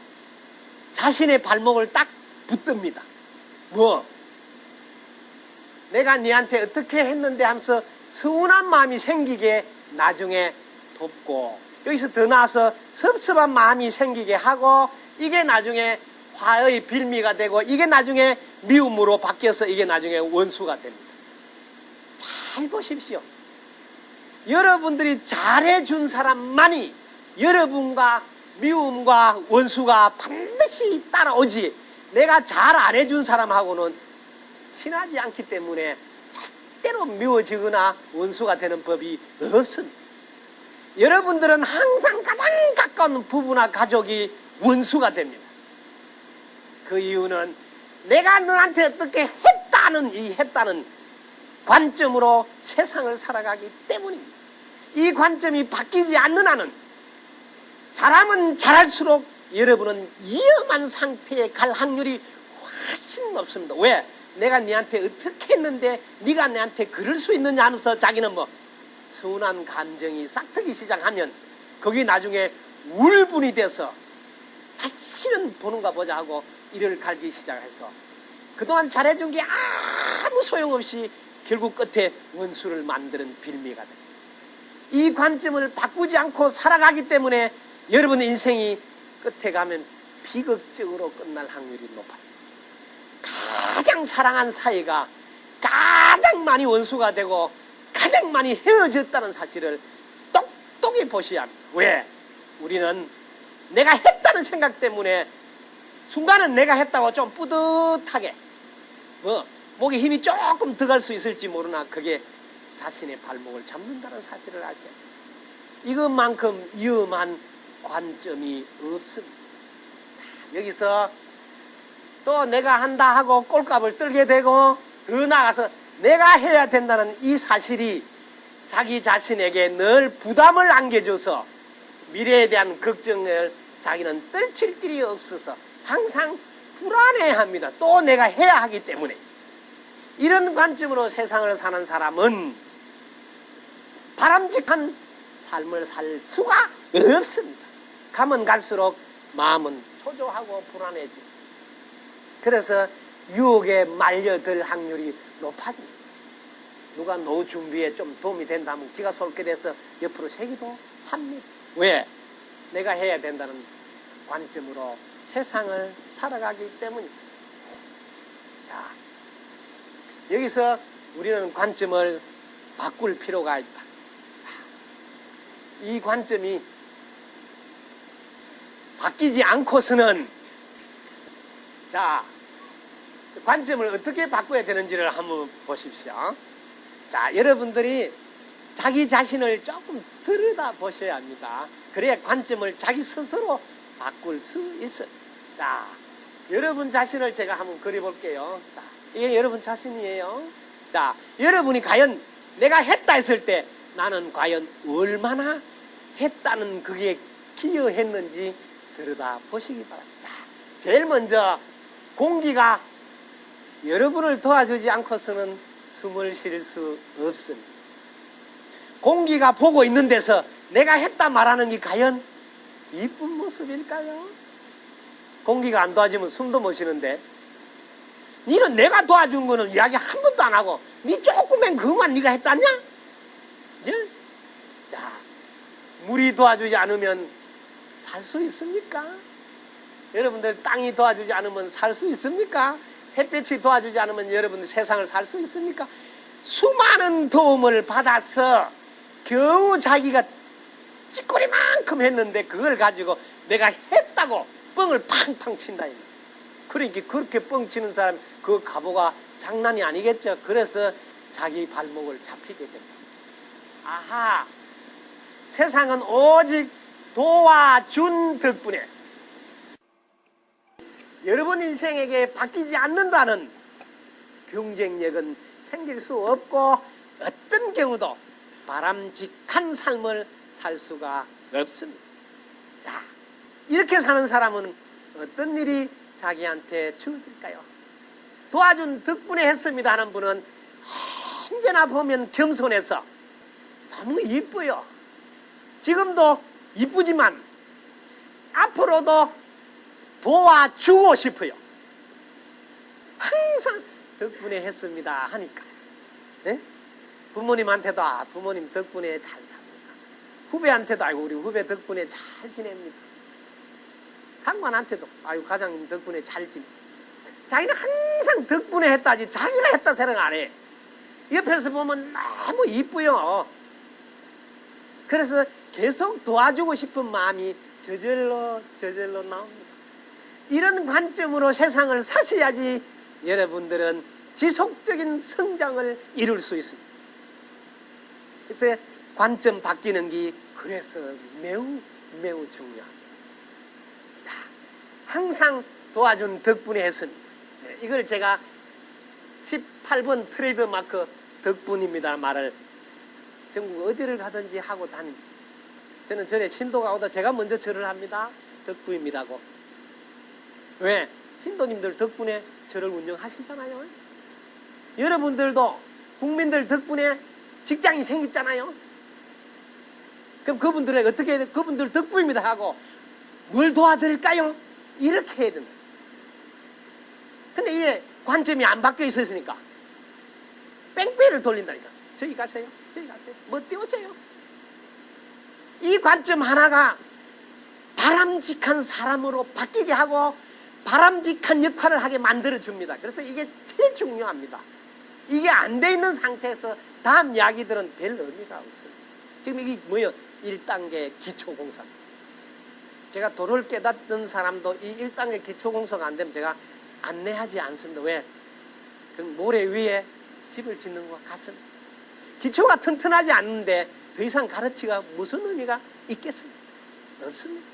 자신의 발목을 딱 붙듭니다. 뭐? 내가 니한테 어떻게 했는데 하면서 서운한 마음이 생기게 나중에 돕고, 여기서 더 나아서 섭섭한 마음이 생기게 하고, 이게 나중에 화의 빌미가 되고, 이게 나중에 미움으로 바뀌어서 이게 나중에 원수가 됩니다. 잘 보십시오. 여러분들이 잘해준 사람만이 여러분과 미움과 원수가 반드시 따라오지, 내가 잘 안 해준 사람하고는 친하지 않기 때문에 절대로 미워지거나 원수가 되는 법이 없습니다. 여러분들은 항상 가장 가까운 부부나 가족이 원수가 됩니다. 그 이유는 내가 너한테 어떻게 했다는 관점으로 세상을 살아가기 때문입니다. 이 관점이 바뀌지 않는 한은 잘하면 잘할수록 여러분은 위험한 상태에 갈 확률이 훨씬 높습니다. 왜? 내가 네한테 어떻게 했는데 네가 내한테 그럴 수 있느냐 하면서 자기는 뭐 서운한 감정이 싹트기 시작하면 거기 나중에 울분이 돼서 다시는 보는가 보자 하고 이를 갈기 시작해서 그동안 잘해준 게 아무 소용없이 결국 끝에 원수를 만드는 빌미가 돼. 이 관점을 바꾸지 않고 살아가기 때문에 여러분 인생이 끝에 가면 비극적으로 끝날 확률이 높아요. 가장 사랑한 사이가 가장 많이 원수가 되고 가장 많이 헤어졌다는 사실을 똑똑히 보셔야 합니다. 왜? 우리는 내가 했다는 생각 때문에 순간은 내가 했다고 좀 뿌듯하게 목에 힘이 조금 더 갈 수 있을지 모르나 그게 자신의 발목을 잡는다는 사실을 아셔야 돼요. 이것만큼 위험한 관점이 없습니다. 여기서 또 내가 한다 하고 꼴값을 떨게 되고 더 나아가서 내가 해야 된다는 이 사실이 자기 자신에게 늘 부담을 안겨줘서 미래에 대한 걱정을 자기는 떨칠 길이 없어서 항상 불안해합니다. 또 내가 해야 하기 때문에. 이런 관점으로 세상을 사는 사람은 바람직한 삶을 살 수가 없습니다. 가면 갈수록 마음은 초조하고 불안해집니다. 그래서 유혹에 말려들 확률이 높아집니다. 누가 노후 준비에 좀 도움이 된다면 기가 쏠게 돼서 옆으로 세기도 합니다. 왜? 내가 해야 된다는 관점으로 세상을 살아가기 때문입니다. 자, 여기서 우리는 관점을 바꿀 필요가 있다. 이 관점이 바뀌지 않고서는 자, 관점을 어떻게 바꿔야 되는지를 한번 보십시오. 자, 여러분들이 자기 자신을 조금 들여다 보셔야 합니다. 그래야 관점을 자기 스스로 바꿀 수 있어요. 자, 여러분 자신을 제가 한번 그려볼게요. 자, 이게 여러분 자신이에요. 자, 여러분이 과연 내가 했다 했을 때 나는 과연 얼마나 했다는 그게 기여했는지 들여다 보시기 바랍니다. 자, 제일 먼저 공기가 여러분을 도와주지 않고서는 숨을 쉴 수 없습니다. 공기가 보고 있는 데서 내가 했다 말하는 게 과연 이쁜 모습일까요? 공기가 안 도와주면 숨도 못 쉬는데 니는 내가 도와준 거는 이야기 한 번도 안 하고 니 조금만 그만 네가 했다냐? 이제? 자, 물이 도와주지 않으면 살 수 있습니까? 여러분들 땅이 도와주지 않으면 살 수 있습니까? 햇빛이 도와주지 않으면 여러분들 세상을 살 수 있습니까? 수많은 도움을 받아서 겨우 자기가 찌꺼리만큼 했는데 그걸 가지고 내가 했다고 뻥을 팡팡 친다. 그러니까 그렇게 뻥 치는 사람 그 가보가 장난이 아니겠죠. 그래서 자기 발목을 잡히게 됩니다. 아하, 세상은 오직 도와준 덕분에 여러분 인생에게 바뀌지 않는다는 경쟁력은 생길 수 없고 어떤 경우도 바람직한 삶을 살 수가 없습니다. 자, 이렇게 사는 사람은 어떤 일이 자기한테 주어질까요? 도와준 덕분에 했습니다 하는 분은 언제나 보면 겸손해서 너무 이뻐요. 지금도 이쁘지만 앞으로도 도와주고 싶어요. 항상 덕분에 했습니다 하니까. 네? 부모님한테도 부모님 덕분에 잘 삽니다. 후배한테도 아이고 우리 후배 덕분에 잘 지냅니다. 상관한테도 아이고 과장님 덕분에 잘 지냅니다. 자기는 항상 덕분에 했다지 자기가 했다 생각 안 해. 옆에서 보면 너무 이쁘요. 그래서 계속 도와주고 싶은 마음이 저절로 나옵니다. 이런 관점으로 세상을 사셔야지 여러분들은 지속적인 성장을 이룰 수 있습니다. 그래서 관점 바뀌는 게 그래서 매우 중요합니다. 자, 항상 도와준 덕분에 했습니다. 이걸 제가 18번 트레이드 마크 덕분입니다 말을 전국 어디를 가든지 하고 다닙니다. 저는 전에 신도가 오다 제가 먼저 절을 합니다. 덕분입니다고. 왜? 신도님들 덕분에 절을 운영하시잖아요. 여러분들도 국민들 덕분에 직장이 생겼잖아요. 그럼 그분들에게 어떻게 그분들 덕분입니다 하고 뭘 도와드릴까요? 이렇게 해야 된다. 근데 이게 관점이 안 바뀌어 있었으니까 뺑뺑이를 돌린다니까. 저기 가세요. 저기 가세요. 뭐 띄우세요. 이 관점 하나가 바람직한 사람으로 바뀌게 하고 바람직한 역할을 하게 만들어 줍니다. 그래서 이게 제일 중요합니다. 이게 안 돼 있는 상태에서 다음 이야기들은 별 의미가 없어요. 지금 이게 뭐예요? 1단계 기초공사. 제가 도를 깨닫는 사람도 이 1단계 기초공사가 안 되면 제가 안내하지 않습니다. 왜? 그 모래 위에 집을 짓는 것과 같습니다. 기초가 튼튼하지 않는데 더 이상 가르치가 무슨 의미가 있겠습니까? 없습니다.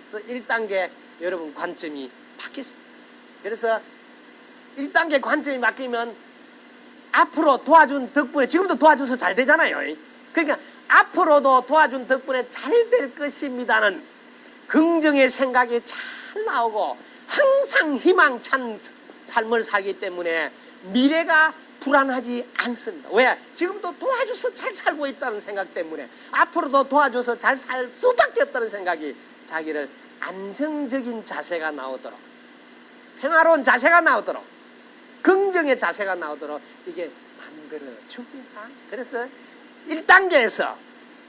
그래서 1단계 여러분 관점이 바뀌었습니다. 그래서 1단계 관점이 바뀌면 앞으로 도와준 덕분에 지금도 도와줘서 잘 되잖아요. 그러니까 앞으로도 도와준 덕분에 잘 될 것입니다는 긍정의 생각이 잘 나오고 항상 희망찬 삶을 살기 때문에 미래가 불안하지 않습니다. 왜? 지금도 도와줘서 잘 살고 있다는 생각 때문에 앞으로도 도와줘서 잘 살 수밖에 없다는 생각이 자기를 안정적인 자세가 나오도록 평화로운 자세가 나오도록 긍정의 자세가 나오도록 이게 만들어 줍니다. 그래서 1단계에서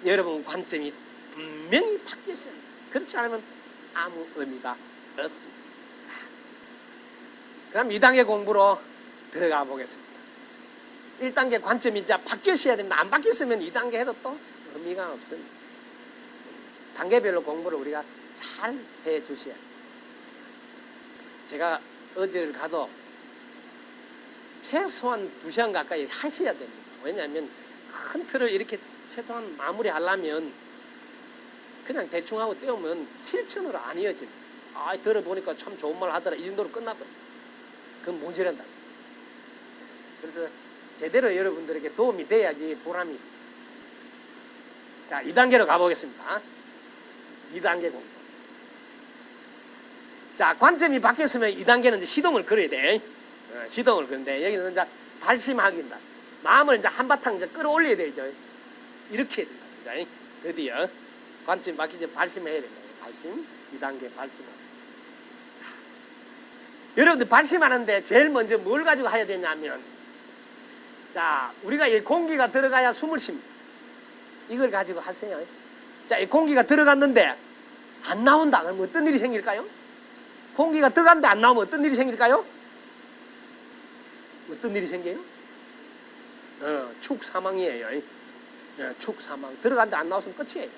여러분 관점이 분명히 바뀌어야 합니다. 그렇지 않으면 아무 의미가 없습니다. 그럼 2단계 공부로 들어가 보겠습니다. 1단계 관점이 이제 바뀌어야 됩니다. 안 바뀌었으면 2단계 해도 또 의미가 없습니다. 단계별로 공부를 우리가 잘 해 주셔야 돼요. 제가 어디를 가도 최소한 2시간 가까이 하셔야 됩니다. 왜냐하면 큰 틀을 이렇게 최소한 마무리하려면 그냥 대충 하고 떼우면 실천으로 안 이어집니다. 아, 들어보니까 참 좋은 말 하더라. 이 정도로 끝나버려. 그건 모자란다. 그래서 제대로 여러분들에게 도움이 돼야지 보람이. 자, 2단계로 가보겠습니다. 2단계 공부. 자, 관점이 바뀌었으면 2단계는 이제 시동을 걸어야 돼. 시동을 거는데 여기는 이제 발심하기입니다. 마음을 이제 한바탕 이제 끌어올려야 되죠. 이렇게 해야 된다. 이제 드디어 관점이 바뀌지 발심해야 된다. 발심. 2단계 발심. 여러분들 발심하는데 제일 먼저 뭘 가지고 해야 되냐면, 자, 우리가 이 공기가 들어가야 숨을 쉽니다. 이걸 가지고 하세요. 자, 이 공기가 들어갔는데 안 나온다. 그럼 어떤 일이 생길까요? 공기가 들어갔는데 안 나오면 어떤 일이 생길까요? 어떤 일이 생겨요? 축사망이에요. 축사망. 들어갔는데 안 나왔으면 끝이에요.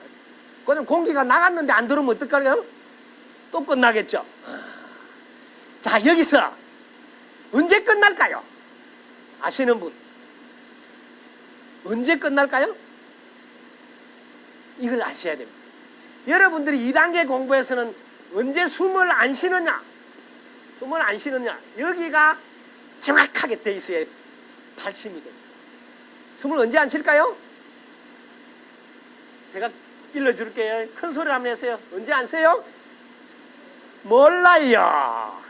그럼 공기가 나갔는데 안 들어오면 어떡할까요? 또 끝나겠죠. 자, 여기서 언제 끝날까요? 아시는 분? 언제 끝날까요? 이걸 아셔야 됩니다. 여러분들이 2단계 공부에서는 언제 숨을 안 쉬느냐? 숨을 안 쉬느냐? 여기가 정확하게 돼 있어야 발심이 됩니다. 숨을 언제 안 쉴까요? 제가 일러줄게요. 큰 소리로 한번 하세요. 언제 안 쉬어요? 몰라요.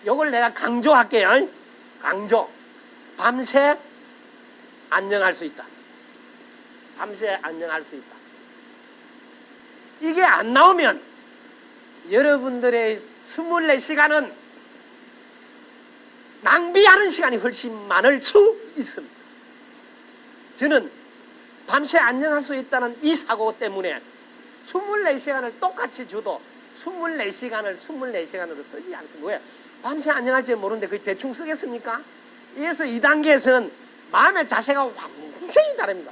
이걸 내가 강조할게요. 강조. 밤새 안녕할 수 있다. 밤새 안녕할 수 있다. 이게 안 나오면 여러분들의 24시간은 낭비하는 시간이 훨씬 많을 수 있습니다. 저는 밤새 안녕할 수 있다는 이 사고 때문에 24시간을 똑같이 줘도 24시간을 24시간으로 쓰지 않습니다. 왜? 밤새 안녕할지 모르는데 그게 대충 쓰겠습니까? 그래서 2단계에서는 마음의 자세가 완전히 다릅니다.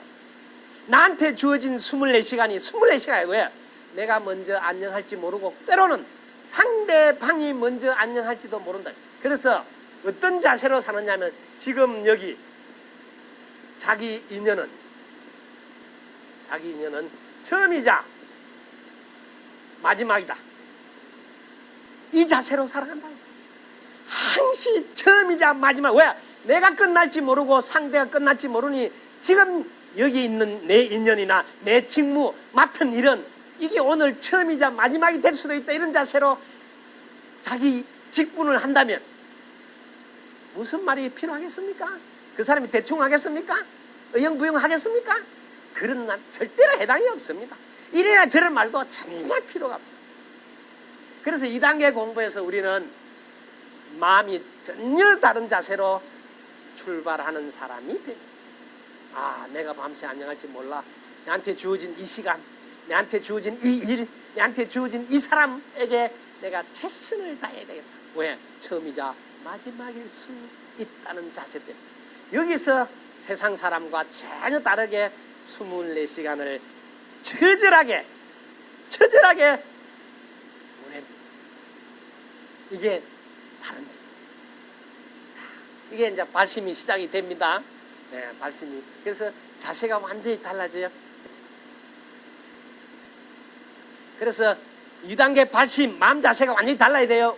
나한테 주어진 24시간이 24시간이에요. 왜? 내가 먼저 안녕할지 모르고 때로는 상대방이 먼저 안녕할지도 모른다. 그래서 어떤 자세로 사느냐면 지금 여기 자기 인연은 처음이자 마지막이다. 이 자세로 살아간다. 항시 처음이자 마지막. 왜? 내가 끝날지 모르고 상대가 끝날지 모르니 지금 여기 있는 내 인연이나 내 직무 맡은 일은 이게 오늘 처음이자 마지막이 될 수도 있다. 이런 자세로 자기 직분을 한다면 무슨 말이 필요하겠습니까? 그 사람이 대충 하겠습니까? 의형부영 하겠습니까? 그런 난 절대로 해당이 없습니다. 이래야 저런 말도 전혀 필요가 없어요. 그래서 2단계 공부에서 우리는 마음이 전혀 다른 자세로 출발하는 사람이 됩니다. 아, 내가 밤새 안녕할지 몰라. 내한테 주어진 이 시간, 내한테 주어진 이 일, 내한테 주어진 이 사람에게 내가 최선을 다해야 되겠다. 왜? 처음이자 마지막일 수 있다는 자세 때문에. 여기서 세상 사람과 전혀 다르게 24시간을 처절하게 보냅니다. 이게 다른 점. 이게 이제 발심이 시작이 됩니다. 네, 발심이. 그래서 자세가 완전히 달라져요. 그래서 2단계 발심, 마음 자세가 완전히 달라야 돼요.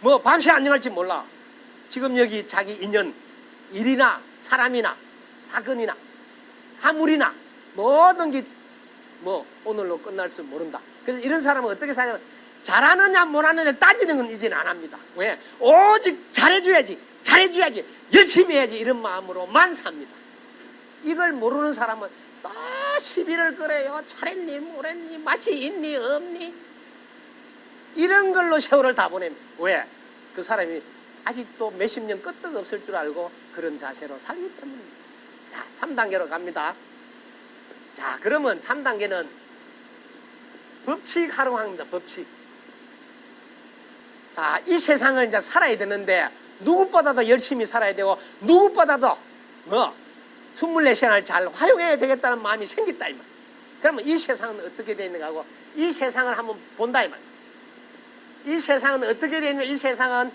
뭐 밤새 안녕할지 몰라. 지금 여기 자기 인연, 일이나 사람이나 사건이나 사물이나 모든 게 뭐 오늘로 끝날 줄 모른다. 그래서 이런 사람은 어떻게 사냐면 잘하느냐 못하느냐 따지는 건 이제는 안 합니다. 왜? 오직 잘해줘야지 열심히 해야지 이런 마음으로만 삽니다. 이걸 모르는 사람은 또 시비를 걸어요. 잘했니 못했니 맛이 있니 없니 이런 걸로 세월을 다 보냅니다. 왜? 그 사람이 아직도 몇십 년 끄떡 없을 줄 알고 그런 자세로 살기 때문입니다. 자, 3단계로 갑니다. 자, 그러면 3단계는 법칙 활용합니다. 법칙. 자, 이 세상을 이제 살아야 되는데 누구보다도 열심히 살아야 되고 누구보다도 24시간을 잘 활용해야 되겠다는 마음이 생겼다 이 말. 그러면 이 세상은 어떻게 되어 있는가 하고 이 세상을 한번 본다 이 말. 이 세상은 어떻게 되어 있는가? 이 세상은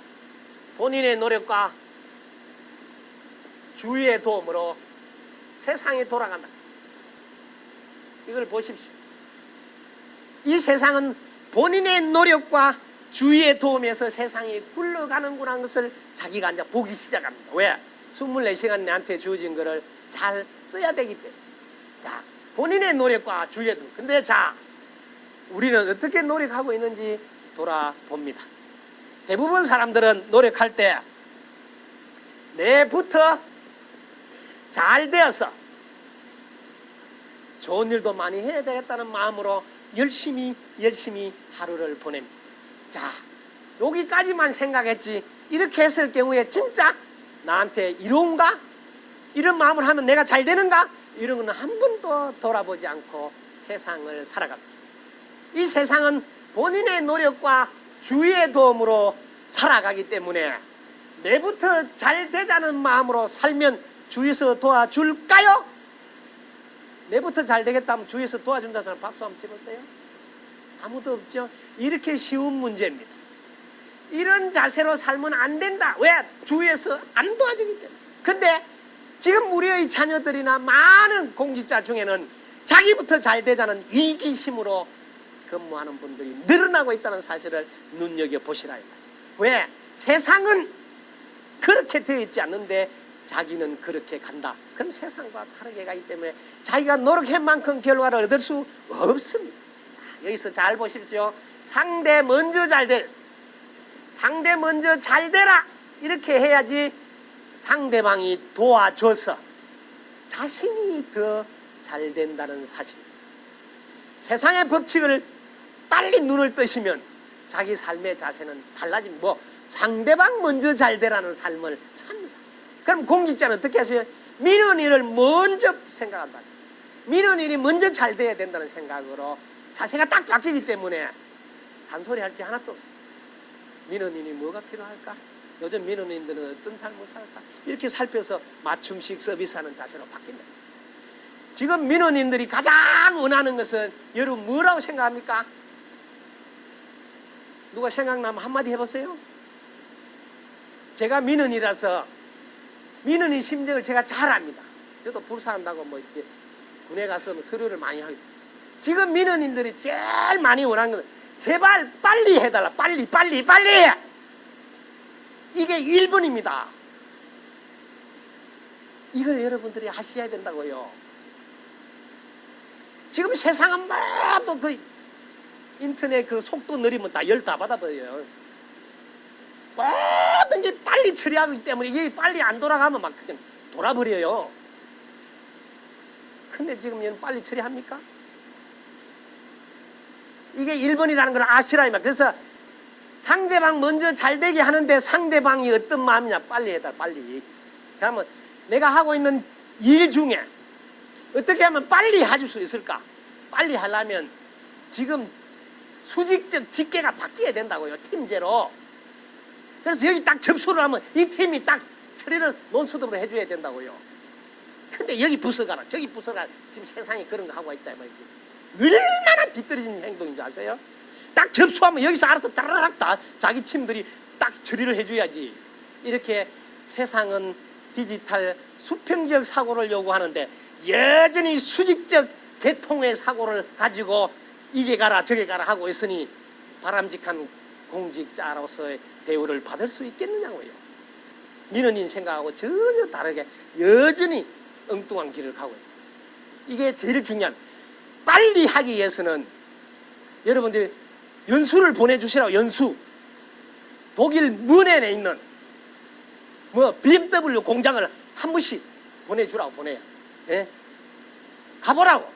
본인의 노력과 주위의 도움으로 세상이 돌아간다. 이걸 보십시오. 이 세상은 본인의 노력과 주위의 도움에서 세상이 굴러가는구나 하는 것을 자기가 이제 보기 시작합니다. 왜? 24시간 내한테 주어진 것을 잘 써야 되기 때문에. 자, 본인의 노력과 주위의 도움. 근데 자, 우리는 어떻게 노력하고 있는지 돌아봅니다. 대부분 사람들은 노력할 때 내부터 잘 되어서 좋은 일도 많이 해야 되겠다는 마음으로 열심히 하루를 보냅니다. 자, 여기까지만 생각했지 이렇게 했을 경우에 진짜 나한테 이로운가? 이런 마음을 하면 내가 잘 되는가? 이런 거는 한 번도 돌아보지 않고 세상을 살아갑니다. 이 세상은 본인의 노력과 주위의 도움으로 살아가기 때문에 내부터 잘 되자는 마음으로 살면 주위에서 도와줄까요? 내부터 잘 되겠다면 주위에서 도와준다는 사람 박수 한번 쳐보세요. 아무도 없죠. 이렇게 쉬운 문제입니다. 이런 자세로 살면 안 된다. 왜? 주위에서 안 도와주기 때문에. 근데 지금 우리의 자녀들이나 많은 공직자 중에는 자기부터 잘 되자는 위기심으로 근무하는 분들이 늘어나고 있다는 사실을 눈여겨보시라. 왜? 세상은 그렇게 되어 있지 않는데 자기는 그렇게 간다. 그럼 세상과 다르게 가기 때문에 자기가 노력한 만큼 결과를 얻을 수 없습니다. 자, 여기서 잘 보십시오. 상대 먼저 잘 되라. 이렇게 해야지 상대방이 도와줘서 자신이 더 잘 된다는 사실입니다. 세상의 법칙을 빨리 눈을 뜨시면 자기 삶의 자세는 달라집니다. 상대방 먼저 잘 되라는 삶을 삽니다. 그럼 공직자는 어떻게 하세요? 민원인을 먼저 생각한다. 민원인이 먼저 잘 돼야 된다는 생각으로 자세가 딱 바뀌기 때문에 잔소리 할 게 하나도 없어요. 민원인이 뭐가 필요할까? 요즘 민원인들은 어떤 삶을 살까? 이렇게 살펴서 맞춤식 서비스하는 자세로 바뀐다. 지금 민원인들이 가장 원하는 것은 여러분 뭐라고 생각합니까? 누가 생각나면 한마디 해보세요. 제가 민원이라서 민원인 심정을 제가 잘 압니다. 저도 불사한다고 뭐 이렇게 군에 가서 뭐 서류를 많이 하고. 지금 민원인들이 제일 많이 원하는 것은 제발 빨리 해달라. 빨리. 이게 1번입니다. 이걸 여러분들이 하셔야 된다고요. 지금 세상은 뭐도 그 인터넷 그 속도 느리면 다 열 다 받아버려요. 모든 게 빨리 처리하기 때문에 이게 빨리 안 돌아가면 막 그냥 돌아버려요. 근데 지금 얘는 빨리 처리합니까? 이게 1번이라는 걸 아시라 이 말. 그래서 상대방 먼저 잘 되게 하는데 상대방이 어떤 마음이냐 빨리 해달라 빨리. 그러면 내가 하고 있는 일 중에 어떻게 하면 빨리 해줄 수 있을까? 빨리 하려면 지금 수직적 직계가 바뀌어야 된다고요. 팀제로. 그래서 여기 딱 접수를 하면 이 팀이 딱 처리를 논수dob으로 해줘야 된다고요. 근데 여기 부서가라 저기 부서가라 지금 세상에 그런 거 하고 있다 말이지. 얼마나 뒤떨어진 행동인지 아세요? 딱 접수하면 여기서 알아서 짜라락 다 자기 팀들이 딱 처리를 해줘야지. 이렇게 세상은 디지털 수평적 사고를 요구하는데 여전히 수직적 계통의 사고를 가지고 이게 가라 저게 가라 하고 있으니 바람직한 공직자로서의 대우를 받을 수 있겠느냐고요. 민원인 생각하고 전혀 다르게 여전히 엉뚱한 길을 가고 있어요. 이게 제일 중요한. 빨리 하기 위해서는 여러분들 연수를 보내주시라고. 연수. 독일 뮌헨에 있는 BMW 공장을 한 번씩 보내주라고. 보내요. 예? 가보라고.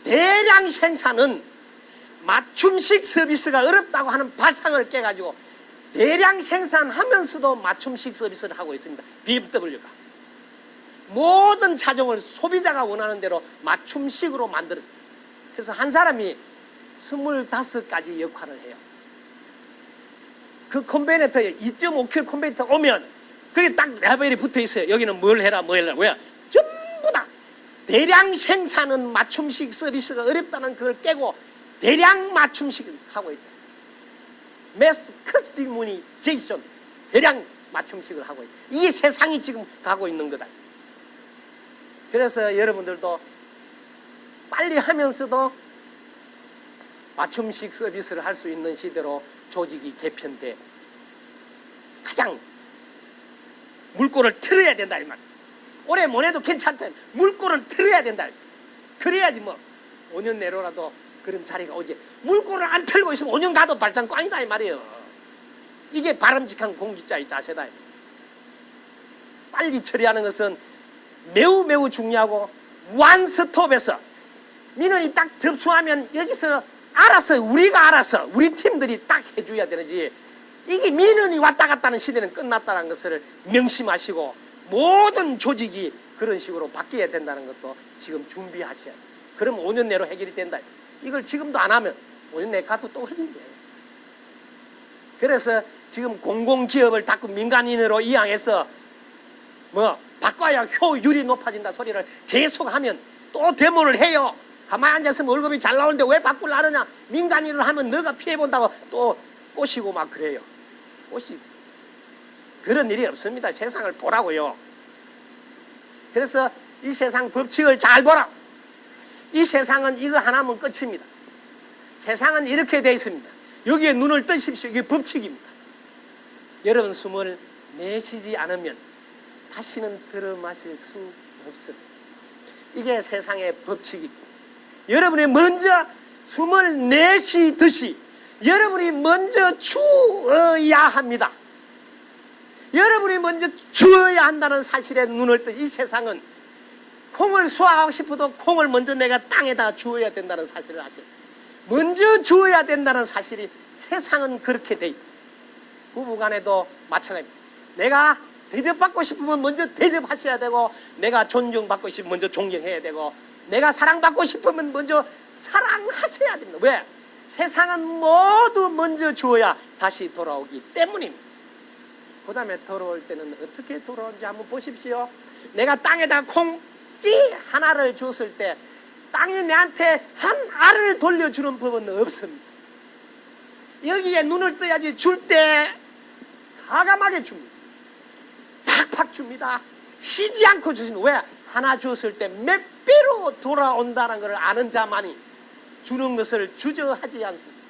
대량 생산은 맞춤식 서비스가 어렵다고 하는 발상을 깨가지고 대량 생산하면서도 맞춤식 서비스를 하고 있습니다. BMW가 모든 차종을 소비자가 원하는 대로 맞춤식으로 만들어. 그래서 한 사람이 25가지 역할을 해요. 그 컨베이너에 2.5kg 컨베이너 오면 그게 딱 레벨이 붙어 있어요. 여기는 뭘 해라 뭐 해라. 왜? 전부 다 대량 생산은 맞춤식 서비스가 어렵다는 그걸 깨고 대량 맞춤식을 하고 있다. 매스 커스터마이제이션, 대량 맞춤식을 하고 있다. 이게 세상이 지금 가고 있는 거다. 그래서 여러분들도 빨리 하면서도 맞춤식 서비스를 할 수 있는 시대로 조직이 개편돼 가장 물꼬를 틀어야 된다 이 말. 오래 못 해도 괜찮다. 물꼬를 틀어야 된다. 그래야지 뭐 5년 내로라도 그런 자리가 오지. 물꼬를 안 틀고 있으면 5년 가도 발장 꽝이다 이 말이에요. 이게 바람직한 공직자의 자세다. 빨리 처리하는 것은 매우 매우 중요하고 원스톱에서 민원이 딱 접수하면 여기서 알아서 우리가 알아서 우리 팀들이 딱 해줘야 되는지. 이게 민원이 왔다 갔다 하는 시대는 끝났다는 것을 명심하시고 모든 조직이 그런 식으로 바뀌어야 된다는 것도 지금 준비하셔야 돼요. 그럼 5년 내로 해결이 된다. 이걸 지금도 안 하면 5년 내 가도 또 흐진대요. 그래서 지금 공공기업을 자꾸 민간인으로 이양해서 바꿔야 효율이 높아진다 소리를 계속하면 또 데모를 해요. 가만히 앉았으면 월급이 잘 나오는데 왜 바꾸려 하느냐. 민간인으로 하면 너가 피해본다고 또 꼬시고 막 그래요. 꼬시고. 그런 일이 없습니다. 세상을 보라고요. 그래서 이 세상 법칙을 잘 보라. 이 세상은 이거 하나면 끝입니다. 세상은 이렇게 되어 있습니다. 여기에 눈을 뜨십시오. 이게 법칙입니다. 여러분 숨을 내쉬지 않으면 다시는 들어 마실 수 없습니다. 이게 세상의 법칙입니다. 여러분이 먼저 숨을 내쉬듯이 여러분이 먼저 주어야 합니다. 여러분이 먼저 주어야 한다는 사실에 눈을 뜨. 이 세상은 콩을 수확하고 싶어도 콩을 먼저 내가 땅에다 주어야 된다는 사실을 아세요. 먼저 주어야 된다는 사실이 세상은 그렇게 돼 있다. 부부간에도 마찬가지입니다. 내가 대접받고 싶으면 먼저 대접하셔야 되고 내가 존중받고 싶으면 먼저 존경해야 되고 내가 사랑받고 싶으면 먼저 사랑하셔야 됩니다. 왜? 세상은 모두 먼저 주어야 다시 돌아오기 때문입니다. 그 다음에 돌아올 때는 어떻게 돌아오는지 한번 보십시오. 내가 땅에다 콩씨 하나를 줬을 때 땅이 내한테 한 알을 돌려주는 법은 없습니다. 여기에 눈을 떠야지. 줄 때 과감하게 줍니다. 팍팍 줍니다. 쉬지 않고 주십니다. 왜? 하나 줬을 때 몇 배로 돌아온다는 것을 아는 자만이 주는 것을 주저하지 않습니다.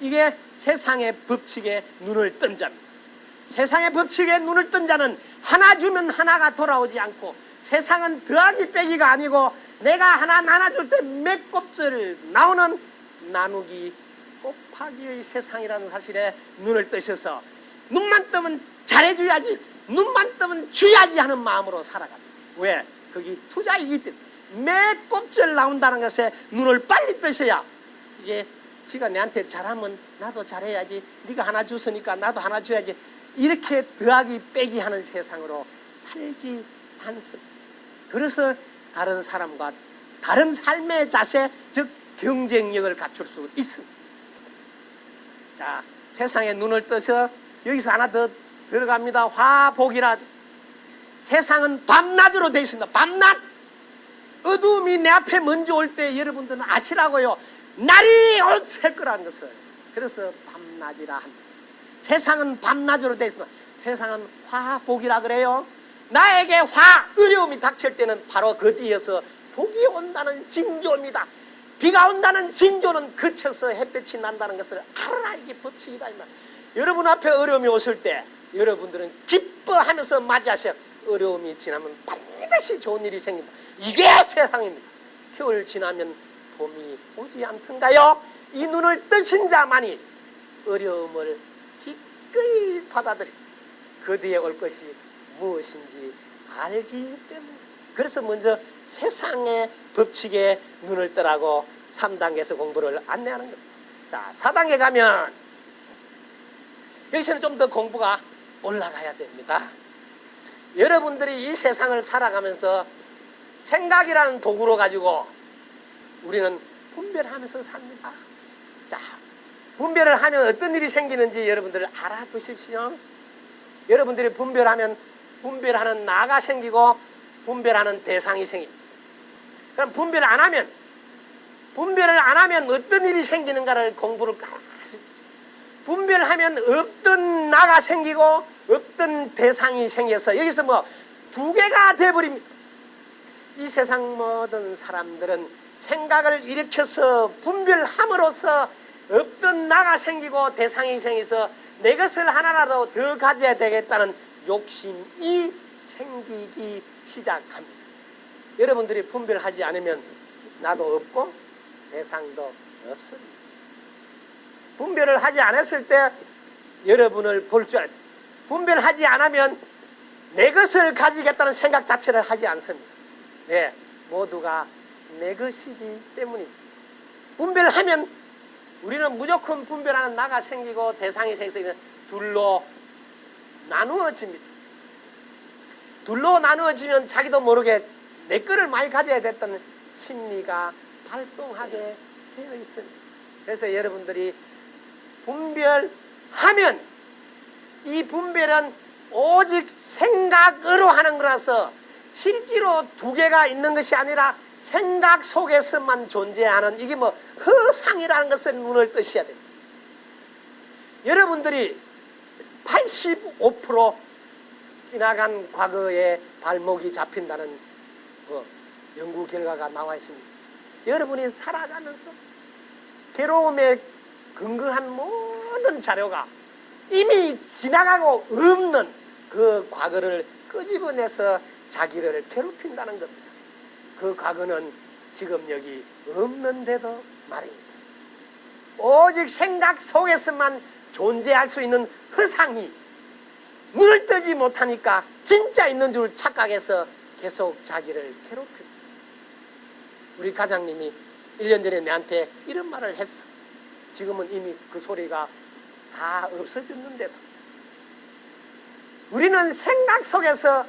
이게 세상의 법칙에 눈을 뜬 자입니다. 세상의 법칙에 눈을 뜬 자는 하나 주면 하나가 돌아오지 않고 세상은 더하기 빼기가 아니고 내가 하나 나눠줄 때 몇 곱절 나오는 나누기 곱하기의 세상이라는 사실에 눈을 뜨셔서 눈만 뜨면 잘해줘야지, 눈만 뜨면 줘야지 하는 마음으로 살아갑니다. 왜? 거기 투자이기 때문에 몇 곱절 나온다는 것에 눈을 빨리 뜨셔야 이게 지가 내한테 잘하면 나도 잘해야지, 네가 하나 줬으니까 나도 하나 줘야지, 이렇게 더하기 빼기 하는 세상으로 살지 않습니다. 그래서 다른 사람과 다른 삶의 자세, 즉 경쟁력을 갖출 수 있습니다. 자, 세상에 눈을 떠서 여기서 하나 더 들어갑니다. 화복이라. 세상은 밤낮으로 되어 있습니다. 밤낮. 어두움이 내 앞에 먼저 올 때 여러분들은 아시라고요. 날이 올 거라는 것을. 그래서 밤낮이라 합니다. 세상은 밤낮으로 되어 있습니다. 세상은 화복이라 그래요. 나에게 어려움이 닥칠 때는 바로 그 뒤에서 복이 온다는 징조입니다. 비가 온다는 징조는 그쳐서 햇볕이 난다는 것을 알아라. 이게 법칙이다 이 말. 여러분 앞에 어려움이 오실 때 여러분들은 기뻐하면서 맞이하셔. 어려움이 지나면 반드시 좋은 일이 생긴다. 이게 세상입니다. 겨울 지나면 봄이 오지 않던가요? 이 눈을 뜨신 자만이 어려움을 기꺼이 받아들이고 그 뒤에 올 것이 무엇인지 알기 때문에. 그래서 먼저 세상의 법칙에 눈을 뜨라고 3단계에서 공부를 안내하는 겁니다. 자, 4단계 가면 여기서는 좀 더 공부가 올라가야 됩니다. 여러분들이 이 세상을 살아가면서 생각이라는 도구로 가지고 우리는 분별하면서 삽니다. 자, 분별을 하면 어떤 일이 생기는지 여러분들 알아두십시오. 여러분들이 분별하면 분별하는 나가 생기고 분별하는 대상이 생깁니다. 그럼 분별을 안 하면 어떤 일이 생기는가를 공부를 분별하면 없던 나가 생기고 없던 대상이 생겨서 여기서 뭐 두 개가 돼버립니다. 이 세상 모든 사람들은 생각을 일으켜서 분별함으로써 없던 나가 생기고 대상이 생겨서 내 것을 하나라도 더 가져야 되겠다는 욕심이 생기기 시작합니다. 여러분들이 분별하지 않으면 나도 없고 대상도 없습니다. 분별을 하지 않았을 때 여러분을 볼 줄 알아요. 분별하지 않으면 내 것을 가지겠다는 생각 자체를 하지 않습니다. 네, 모두가 내 것이기 때문입니다. 분별하면 우리는 무조건 분별하는 나가 생기고 대상이 생겨서 둘로 나누어집니다. 둘로 나누어지면 자기도 모르게 내 거를 많이 가져야 됐다는 심리가 발동하게 되어 있습니다. 그래서 여러분들이 분별하면 이 분별은 오직 생각으로 하는 거라서 실제로 두 개가 있는 것이 아니라 생각 속에서만 존재하는, 이게 뭐 허상이라는 것에 눈을 뜨셔야 됩니다. 여러분들이 85% 지나간 과거에 발목이 잡힌다는 연구 결과가 나와 있습니다. 여러분이 살아가면서 괴로움에 근거한 모든 자료가 이미 지나가고 없는 그 과거를 끄집어내서 자기를 괴롭힌다는 겁니다. 그 과거는 지금 여기 없는데도 말입니다. 오직 생각 속에서만 존재할 수 있는 허상이 눈을 뜨지 못하니까 진짜 있는 줄 착각해서 계속 자기를 괴롭힙니다. 우리 가장님이 1년 전에 내한테 이런 말을 했어. 지금은 이미 그 소리가 다 없어졌는데도 우리는 생각 속에서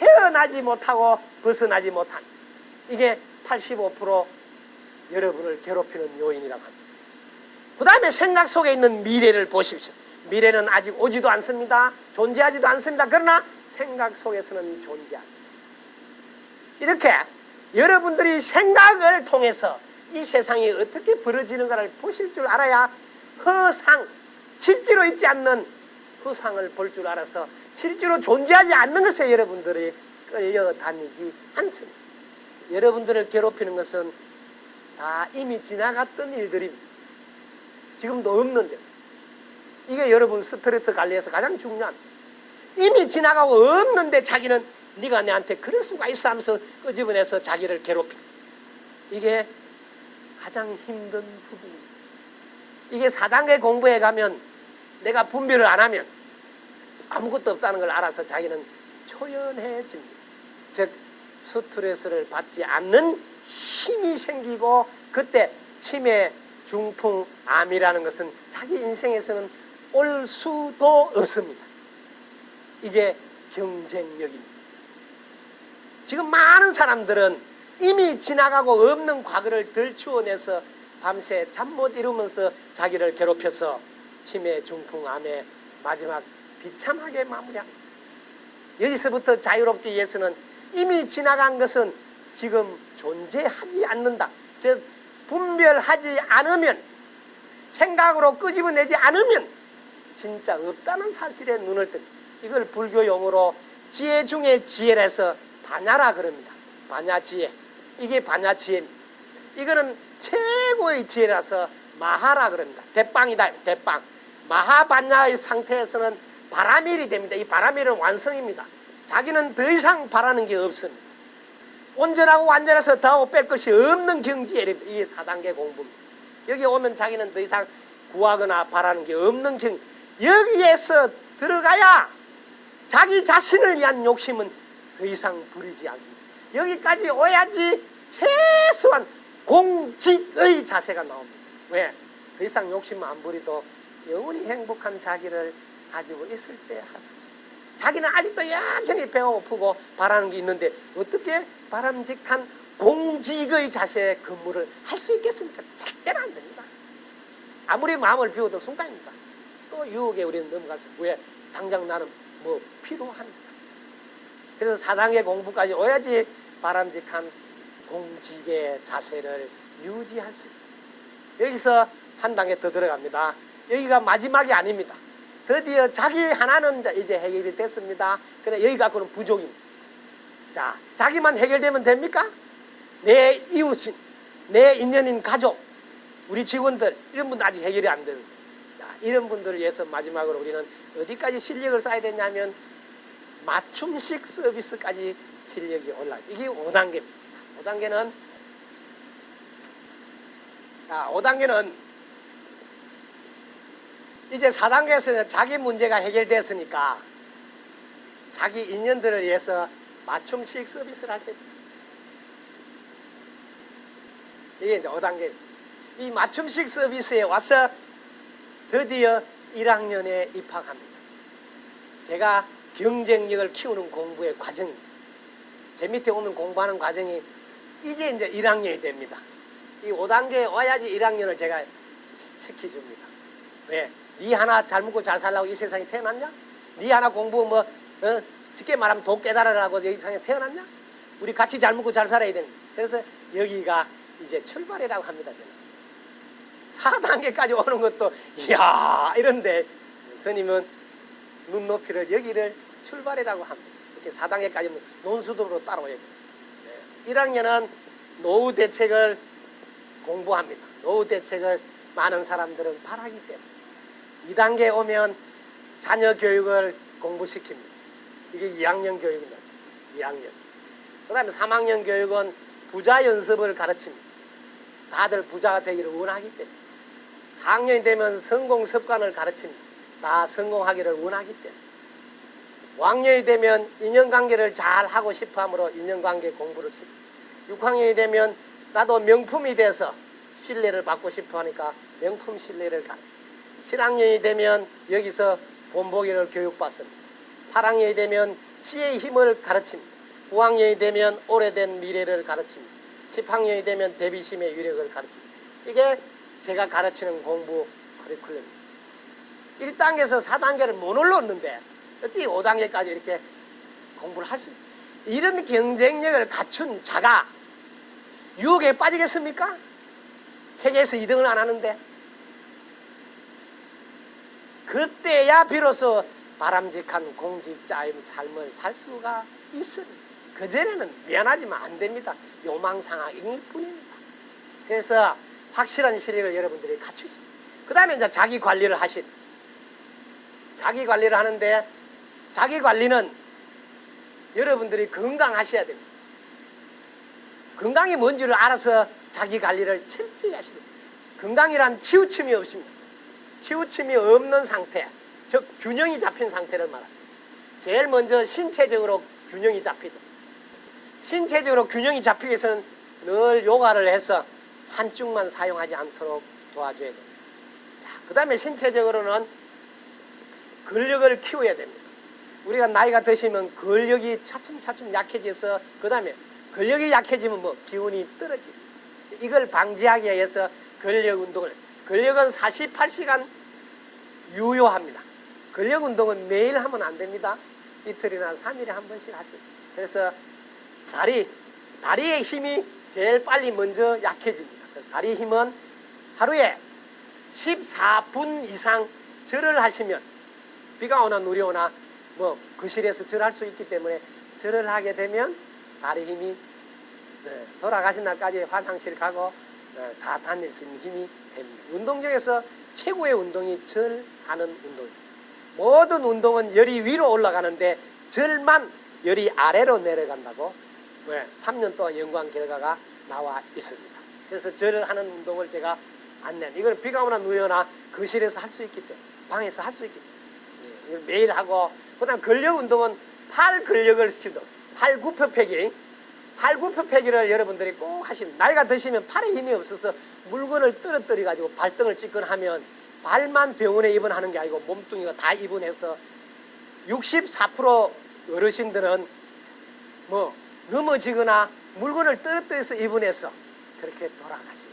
헤어나지 못하고 벗어나지 못한, 이게 85% 여러분을 괴롭히는 요인이라고 합니다. 그 다음에 생각 속에 있는 미래를 보십시오. 미래는 아직 오지도 않습니다. 존재하지도 않습니다. 그러나 생각 속에서는 존재합니다. 이렇게 여러분들이 생각을 통해서 이 세상이 어떻게 벌어지는가를 보실 줄 알아야 허상, 실제로 있지 않는 허상을 볼 줄 알아서 실제로 존재하지 않는 것에 여러분들이 끌려다니지 않습니다. 여러분들을 괴롭히는 것은 다 이미 지나갔던 일들입니다. 지금도 없는데, 이게 여러분 스트레스 관리에서 가장 중요한, 이미 지나가고 없는데 자기는 네가 내한테 그럴 수가 있어 하면서 끄집어내서 자기를 괴롭히고, 이게 가장 힘든 부분입니다. 이게 4단계 공부에 가면 내가 분별을 안 하면 아무것도 없다는 걸 알아서 자기는 초연해집니다. 즉 스트레스를 받지 않는 힘이 생기고, 그때 치매 중풍암이라는 것은 자기 인생에서는 올 수도 없습니다. 이게 경쟁력입니다. 지금 많은 사람들은 이미 지나가고 없는 과거를 덜추어내서 밤새 잠 못 이루면서 자기를 괴롭혀서 치매, 중풍, 암에 마지막 비참하게 마무리합니다. 여기서부터 자유롭기 위해서는 이미 지나간 것은 지금 존재하지 않는다. 즉 분별하지 않으면, 생각으로 끄집어내지 않으면 진짜 없다는 사실에 눈을 뜹니다. 이걸 불교 용어로 지혜 중에 지혜라서 반야라 그럽니다. 반야지혜. 이게 반야지혜입니다. 이거는 최고의 지혜라서 마하라 그럽니다. 대빵이다. 대빵. 마하반야의 상태에서는 바라밀이 됩니다. 이 바라밀은 완성입니다. 자기는 더 이상 바라는 게 없습니다. 온전하고 완전해서 더하고 뺄 것이 없는 경지에 이릅니다. 이게 4단계 공부입니다. 여기 오면 자기는 더 이상 구하거나 바라는 게 없는 경지. 여기에서 들어가야 자기 자신을 위한 욕심은 더 이상 부리지 않습니다. 여기까지 오야지 최소한 공직의 자세가 나옵니다. 왜? 더 이상 욕심 안 부리도 영원히 행복한 자기를 가지고 있을 때 하습니다. 자기는 아직도 여전히 배가 고프고 바라는 게 있는데 어떻게 바람직한 공직의 자세의 근무를 할 수 있겠습니까? 절대로 안 됩니다. 아무리 마음을 비워도 순간입니다. 또 유혹에 우리는 넘어가서 왜? 당장 나는 뭐 필요합니다. 그래서 4단계 공부까지 오야지 바람직한 공직의 자세를 유지할 수 있습니다. 여기서 한 단계 더 들어갑니다. 여기가 마지막이 아닙니다. 드디어 자기 하나는 이제 해결이 됐습니다. 그래 여기가 그런 부족입니다. 자, 자기만 해결되면 됩니까? 내 이웃인, 내 인연인 가족, 우리 직원들 이런 분들 아직 해결이 안 됩니다. 자, 이런 분들을 위해서 마지막으로 우리는 어디까지 실력을 쌓아야 되냐면 맞춤식 서비스까지 실력이 올라요. 이게 5단계입니다. 5단계는 자, 5단계는 이제 4단계에서 자기 문제가 해결됐으니까 자기 인연들을 위해서 맞춤식 서비스를 하셔야 됩니다. 이게 이제 5단계입니다. 이 맞춤식 서비스에 와서 드디어 1학년에 입학합니다. 제가 경쟁력을 키우는 공부의 과정입니다. 제 밑에 오면 공부하는 과정이 이게 이제 1학년이 됩니다. 이 5단계에 와야지 1학년을 제가 시켜줍니다. 왜? 니 하나 잘 먹고 잘 살라고 이 세상에 태어났냐? 니 하나 공부 쉽게 말하면 도 깨달으라고 이 세상에 태어났냐? 우리 같이 잘 먹고 잘 살아야 됩니다. 그래서 여기가 이제 출발이라고 합니다. 저는 4단계까지 오는 것도 이야 이런데 스님은 눈높이를 여기를 출발이라고 합니다. 이렇게 4단계까지는 논수도로 따라오야 돼요. 1학년은 노후 대책을 공부합니다. 노후 대책을 많은 사람들은 바라기 때문에 2단계 오면 자녀 교육을 공부시킵니다. 이게 2학년 교육입니다. 2학년. 그 다음에 3학년 교육은 부자 연습을 가르칩니다. 다들 부자가 되기를 원하기 때문에 4학년이 되면 성공 습관을 가르칩니다. 다 성공하기를 원하기 때문에 5학년이 되면 인연관계를 잘 하고 싶어 하므로 인연관계 공부를 시킵니다. 6학년이 되면 나도 명품이 돼서 신뢰를 받고 싶어 하니까 명품 신뢰를 가르칩니다. 7학년이 되면 여기서 본보기를 교육받습니다. 8학년이 되면 지혜의 힘을 가르칩니다. 9학년이 되면 오래된 미래를 가르칩니다. 10학년이 되면 대비심의 유력을 가르칩니다. 이게 제가 가르치는 공부 커리큘럼입니다. 1단계에서 4단계를 못 올랐는데 어떻게 5단계까지 이렇게 공부를 할 수 있어요? 이런 경쟁력을 갖춘 자가 유혹에 빠지겠습니까? 세계에서 2등을 안 하는데 그때야 비로소 바람직한 공직자의 삶을 살 수가 있습니다. 그전에는 미안하지만 안 됩니다. 요망상학일 뿐입니다. 그래서 확실한 실력을 여러분들이 갖추십니다. 그 다음에 이제 자기 관리를 하십니다. 자기 관리를 하는데 자기 관리는 여러분들이 건강하셔야 됩니다. 건강이 뭔지를 알아서 자기 관리를 철저히 하십니다. 건강이란 치우침이 없습니다. 치우침이 없는 상태, 즉 균형이 잡힌 상태를 말합니다. 제일 먼저 신체적으로 균형이 잡히다. 신체적으로 균형이 잡히기 위해서는 늘 요가를 해서 한쪽만 사용하지 않도록 도와줘야 됩니다. 그 다음에 신체적으로는 근력을 키워야 됩니다. 우리가 나이가 드시면 근력이 차츰차츰 약해져서 그 다음에 근력이 약해지면 뭐 기운이 떨어집니다. 이걸 방지하기 위해서 근력 운동을, 근력은 48시간 유효합니다. 근력 운동은 매일 하면 안 됩니다. 이틀이나 3일에 한 번씩 하세요. 그래서 다리의 힘이 제일 빨리 먼저 약해집니다. 다리 힘은 하루에 14분 이상 절을 하시면, 비가 오나 눈이 오나 뭐 거실에서 절할 수 있기 때문에 절을 하게 되면 다리 힘이 돌아가신 날까지 화장실 가고 다 다닐 수 있는 힘이 됩니다. 운동 중에서 최고의 운동이 절하는 운동입니다. 모든 운동은 열이 위로 올라가는데 절만 열이 아래로 내려간다고 3년 동안 연구한 결과가 나와 있습니다. 그래서 절을 하는 운동을 제가 안내합니다. 이걸 비가 오나 눈이 오나 거실에서 할 수 있기 때문에, 방에서 할 수 있기 때문에 매일 하고, 그 다음 근력 운동은 팔 근력을 쓰도, 팔굽혀펴기를 여러분들이 꼭 하시면, 나이가 드시면 팔에 힘이 없어서 물건을 떨어뜨려 가지고 발등을 찢거나 하면 발만 병원에 입원하는 게 아니고 몸뚱이가 다 입원해서 64% 어르신들은 뭐 넘어지거나 물건을 떨어뜨려서 입원해서 그렇게 돌아가십니다.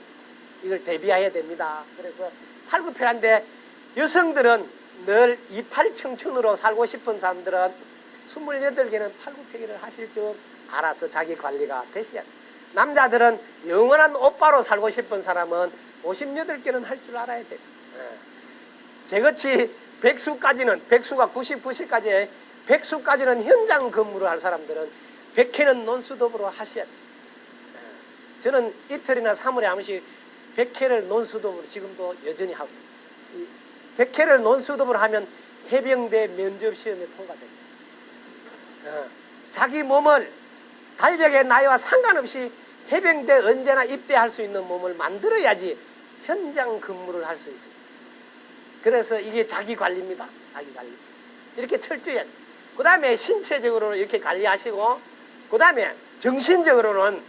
이걸 대비해야 됩니다. 그래서 팔굽혀인데, 여성들은 늘 이팔 청춘으로 살고 싶은 사람들은 28개는 팔굽혀기를 하실 줄 알아서 자기 관리가 되셔야 돼요. 남자들은 영원한 오빠로 살고 싶은 사람은 58개는 할 줄 알아야 돼요. 제같이 백수가 90까지 백수까지는 현장 근무를 할 사람들은 100회는 논수도브로 하셔야 돼요. 저는 이틀이나 3일에 한 번씩 100회를 논수도브로 지금도 여전히 하고, 100회를 논수도브로 하면 해병대 면접시험에 통과됩니다. 자기 몸을 달력의 나이와 상관없이 해병대 언제나 입대할 수 있는 몸을 만들어야지 현장 근무를 할 수 있습니다. 그래서 이게 자기 관리입니다. 자기 관리. 이렇게 철저히 해야 돼요. 그 다음에 신체적으로는 이렇게 관리하시고, 그 다음에 정신적으로는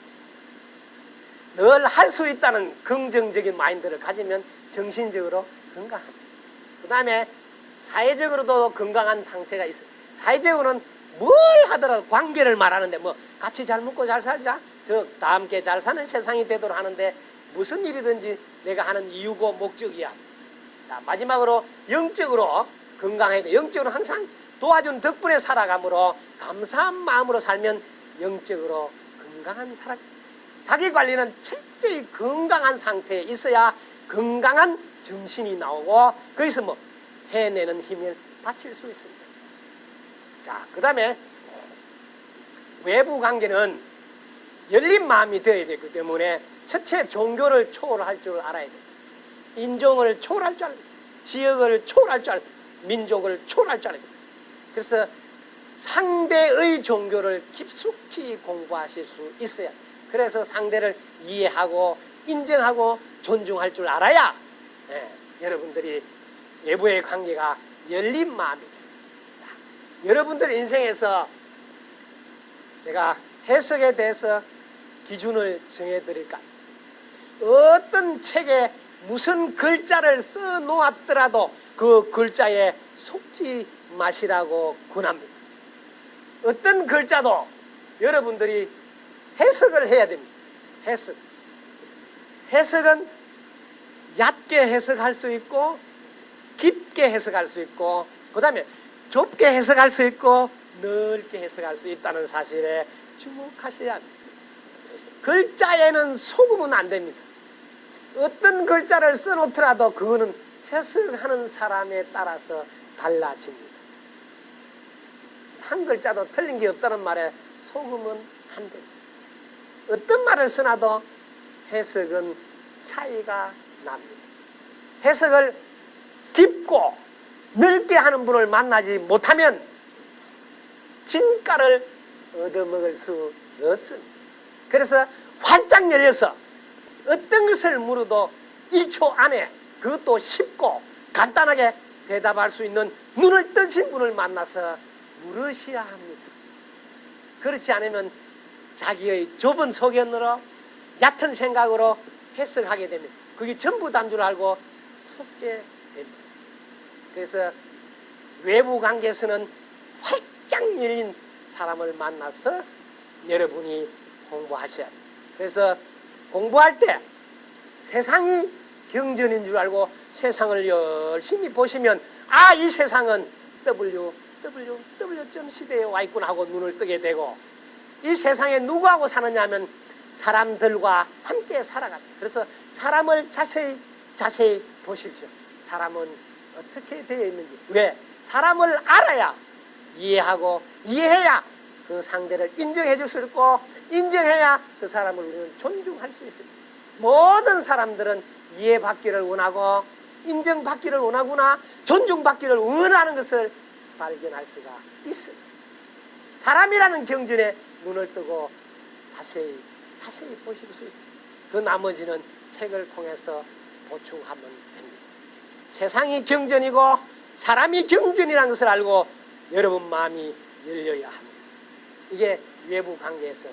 늘 할 수 있다는 긍정적인 마인드를 가지면 정신적으로 건강합니다. 그 다음에 사회적으로도 건강한 상태가 있어요. 사회적으로는 뭘 하더라도 관계를 말하는데, 뭐 같이 잘 먹고 잘 살자, 다 함께 잘 사는 세상이 되도록 하는데, 무슨 일이든지 내가 하는 이유고 목적이야. 자, 마지막으로 영적으로 건강해야 돼. 영적으로 항상 도와준 덕분에 살아가므로 감사한 마음으로 살면 영적으로 건강한 사람. 자기 관리는 철저히 건강한 상태에 있어야 건강한 정신이 나오고, 거기서 뭐 해내는 힘을 받칠 수 있습니다. 자, 그 다음에 외부 관계는 열린 마음이 되어야 되기 때문에 첫째 종교를 초월할 줄 알아야 돼요. 인종을 초월할 줄 알아야 돼요. 지역을 초월할 줄 알아야 돼요. 민족을 초월할 줄 알아야 돼요. 그래서 상대의 종교를 깊숙이 공부하실 수 있어야 돼요. 그래서 상대를 이해하고 인정하고 존중할 줄 알아야 여러분들이 외부의 관계가 열린 마음입니다. 자, 여러분들 인생에서 제가 해석에 대해서 기준을 정해드릴까? 어떤 책에 무슨 글자를 써 놓았더라도 그 글자에 속지 마시라고 권합니다. 어떤 글자도 여러분들이 해석을 해야 됩니다. 해석은 얕게 해석할 수 있고 깊게 해석할 수 있고, 그 다음에 좁게 해석할 수 있고 넓게 해석할 수 있다는 사실에 주목하셔야 합니다. 글자에는 속으면 안 됩니다. 어떤 글자를 써놓더라도 그거는 해석하는 사람에 따라서 달라집니다. 한 글자도 틀린 게 없다는 말에 속으면 안 됩니다. 어떤 말을 써놔도 해석은 차이가 납니다. 해석을 깊고 넓게 하는 분을 만나지 못하면 진가를 얻어먹을 수 없습니다. 그래서 활짝 열려서 어떤 것을 물어도 1초 안에 그것도 쉽고 간단하게 대답할 수 있는 눈을 뜨신 분을 만나서 물으셔야 합니다. 그렇지 않으면 자기의 좁은 소견으로 얕은 생각으로 해석하게 됩니다. 그게 전부 다인 줄 알고 속게 됩니다. 그래서 외부 관계에서는 활짝 열린 사람을 만나서 여러분이 공부하셔야 합니다. 그래서 공부할 때 세상이 경전인 줄 알고 세상을 열심히 보시면 아, 이 세상은 www 시대에 와 있구나 하고 눈을 뜨게 되고, 이 세상에 누구하고 사느냐 하면 사람들과 함께 살아갑니다. 그래서 사람을 자세히 보십시오. 사람은 어떻게 되어 있는지. 왜? 사람을 알아야 이해하고, 이해해야 그 상대를 인정해 줄 수 있고, 인정해야 그 사람을 우리는 존중할 수 있습니다. 모든 사람들은 이해받기를 원하고 인정받기를 원하구나, 존중받기를 원하는 것을 발견할 수가 있습니다. 사람이라는 경전에 눈을 뜨고 자세히 보실 수 있습니다. 그 나머지는 책을 통해서 보충하면 됩니다. 세상이 경전이고 사람이 경전이라는 것을 알고 여러분 마음이 열려야 합니다. 이게 외부 관계에서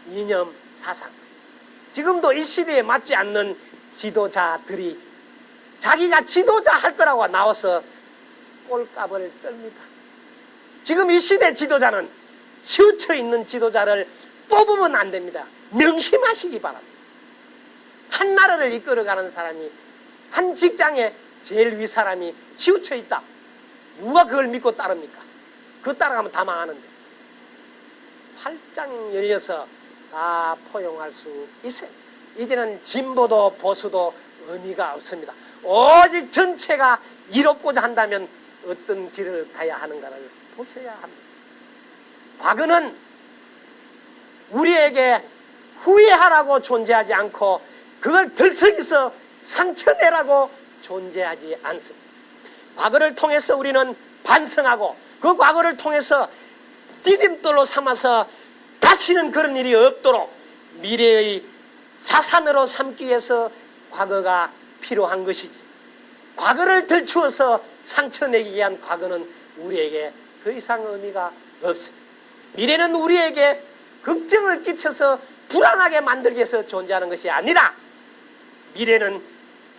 이념 사상. 지금도 이 시대에 맞지 않는 지도자들이 자기가 지도자 할 거라고 나와서 꼴값을 떱니다. 지금 이 시대 지도자는 치우쳐 있는 지도자를 뽑으면 안 됩니다. 명심하시기 바랍니다. 한 나라를 이끌어가는 사람이, 한 직장에 제일 위 사람이 치우쳐 있다. 누가 그걸 믿고 따릅니까? 그거 따라가면 다 망하는데. 활짝 열려서 다 포용할 수 있어요. 이제는 진보도 보수도 의미가 없습니다. 오직 전체가 이롭고자 한다면 어떤 길을 가야 하는가를 보셔야 합니다. 과거는 우리에게 후회하라고 존재하지 않고 그걸 들썩이서 상처내라고 존재하지 않습니다. 과거를 통해서 우리는 반성하고 그 과거를 통해서 디딤돌로 삼아서 다시는 그런 일이 없도록 미래의 자산으로 삼기 위해서 과거가 필요한 것이지, 과거를 들추어서 상처내기 위한 과거는 우리에게 더 이상 의미가 없습니다. 미래는 우리에게 걱정을 끼쳐서 불안하게 만들기 위해서 존재하는 것이 아니라, 미래는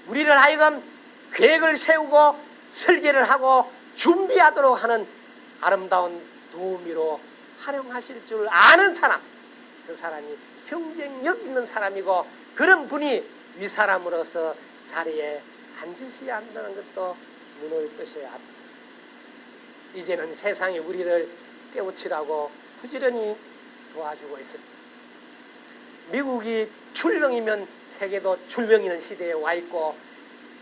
우리를 하여금 계획을 세우고 설계를 하고 준비하도록 하는 아름다운 도우미로 활용하실 줄 아는 사람, 그 사람이 경쟁력 있는 사람이고, 그런 분이 윗사람으로서 자리에 앉으셔야 한다는 것도 눈을 뜨셔야 합니다. 이제는 세상이 우리를 깨우치라고 부지런히 도와주고 있습니다. 미국이 출렁이면 세계도 출렁이는 시대에 와 있고,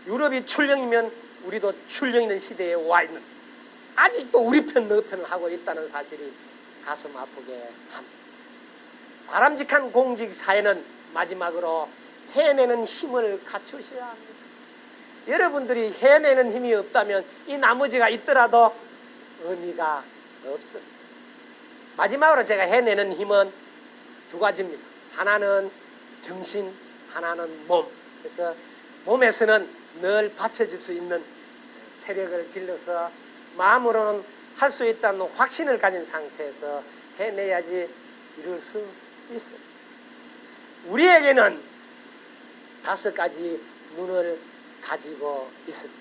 유럽이 출렁이면 우리도 출렁이는 시대에 와 있는, 아직도 우리 편 너 편을 하고 있다는 사실이 가슴 아프게 합니다. 바람직한 공직 사회는 마지막으로 해내는 힘을 갖추셔야 합니다. 여러분들이 해내는 힘이 없다면 이 나머지가 있더라도 의미가 없습니다. 마지막으로 제가 해내는 힘은 두 가지입니다. 하나는 정신, 하나는 몸. 그래서 몸에서는 늘 받쳐줄 수 있는 체력을 길러서 마음으로는 할 수 있다는 확신을 가진 상태에서 해내야지 이룰 수 있어요. 우리에게는 5가지 눈을 가지고 있습니다.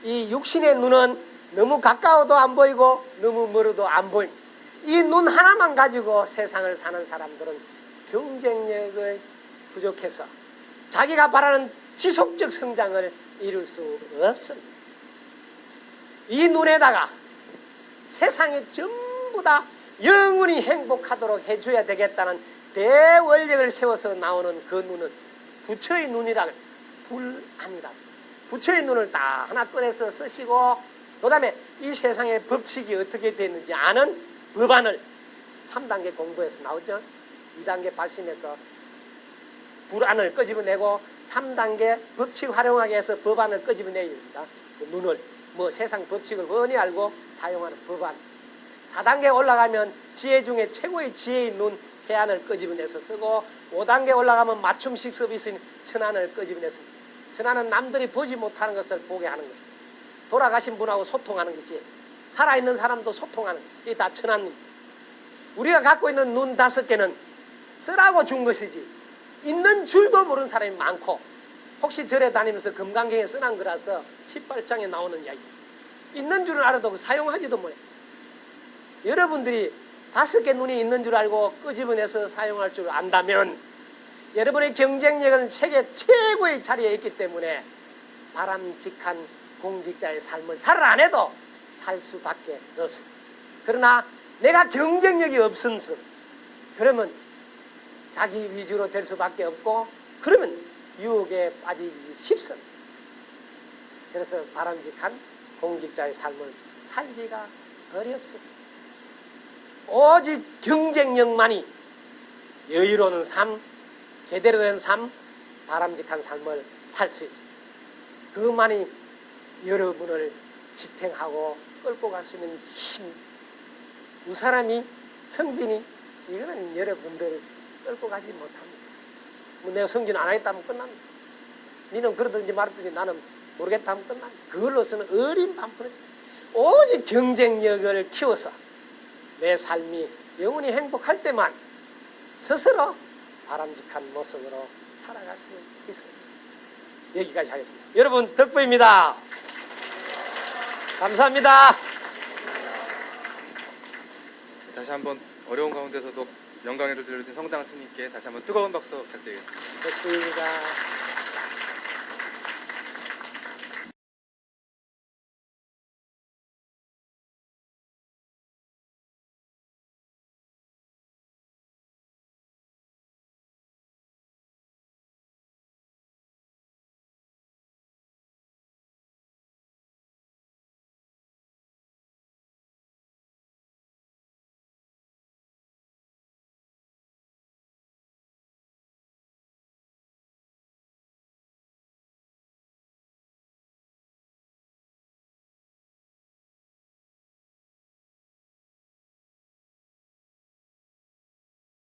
이 육신의 눈은 너무 가까워도 안 보이고 너무 멀어도 안 보입니다. 이 눈 하나만 가지고 세상을 사는 사람들은 경쟁력을 부족해서 자기가 바라는 지속적 성장을 이룰 수 없습니다. 이 눈에다가 세상에 전부 다 영원히 행복하도록 해줘야 되겠다는 대원력을 세워서 나오는 그 눈은 부처의 눈이라, 불안이라. 부처의 눈을 다 하나 꺼내서 쓰시고, 그 다음에 이 세상의 법칙이 어떻게 되는지 아는 법안을 3단계 공부해서 나오죠. 2단계 발심해서 불안을 끄집어내고 3단계 법칙 활용하기 위해서 법안을 끄집어내야 됩니다. 그 눈을 세상 법칙을 훤히 알고 사용하는 법안. 4단계 올라가면 지혜 중에 최고의 지혜의 눈 해안을 끄집어내서 쓰고, 5단계 올라가면 맞춤식 서비스인 천안을 끄집어내서, 천안은 남들이 보지 못하는 것을 보게 하는 거예요. 돌아가신 분하고 소통하는 것이, 살아있는 사람도 소통하는, 이게 다 천안입니다. 우리가 갖고 있는 눈 5개는 쓰라고 준 것이지 있는 줄도 모르는 사람이 많고, 혹시 절에 다니면서 금강경에 써난 거라서 18장에 나오는 이야기. 있는 줄은 알아도 사용하지도 못해. 여러분들이 5개 눈이 있는 줄 알고 끄집어내서 사용할 줄 안다면 여러분의 경쟁력은 세계 최고의 자리에 있기 때문에 바람직한 공직자의 삶을 살 안 해도 살 수밖에 없어요. 그러나 내가 경쟁력이 없은서 그러면 자기 위주로 될 수밖에 없고 그러면 유혹에 빠지기 쉽습니다. 그래서 바람직한 공직자의 삶을 살기가 어렵습니다. 오직 경쟁력만이 여유로운 삶, 제대로 된 삶, 바람직한 삶을 살 수 있습니다. 그것만이 여러분을 지탱하고 끌고 갈 수 있는 힘. 두 사람이 성진이 이거는 여러분들을 끌고 가지 못합니다. 뭐 내가 성진 안 하겠다면 끝납니다. 니는 그러든지 말든지 나는 모르겠다 하면 끝납니다. 그걸로서는 어린 반푼이죠. 오직 경쟁력을 키워서 내 삶이 영원히 행복할 때만 스스로 바람직한 모습으로 살아갈 수 있습니다. 여기까지 하겠습니다. 여러분 덕부입니다. 감사합니다. 다시 한번 어려운 가운데서도 영광을 들려주신 성당 스님께 다시 한번 뜨거운 박수 부탁드리겠습니다. 덕부입니다.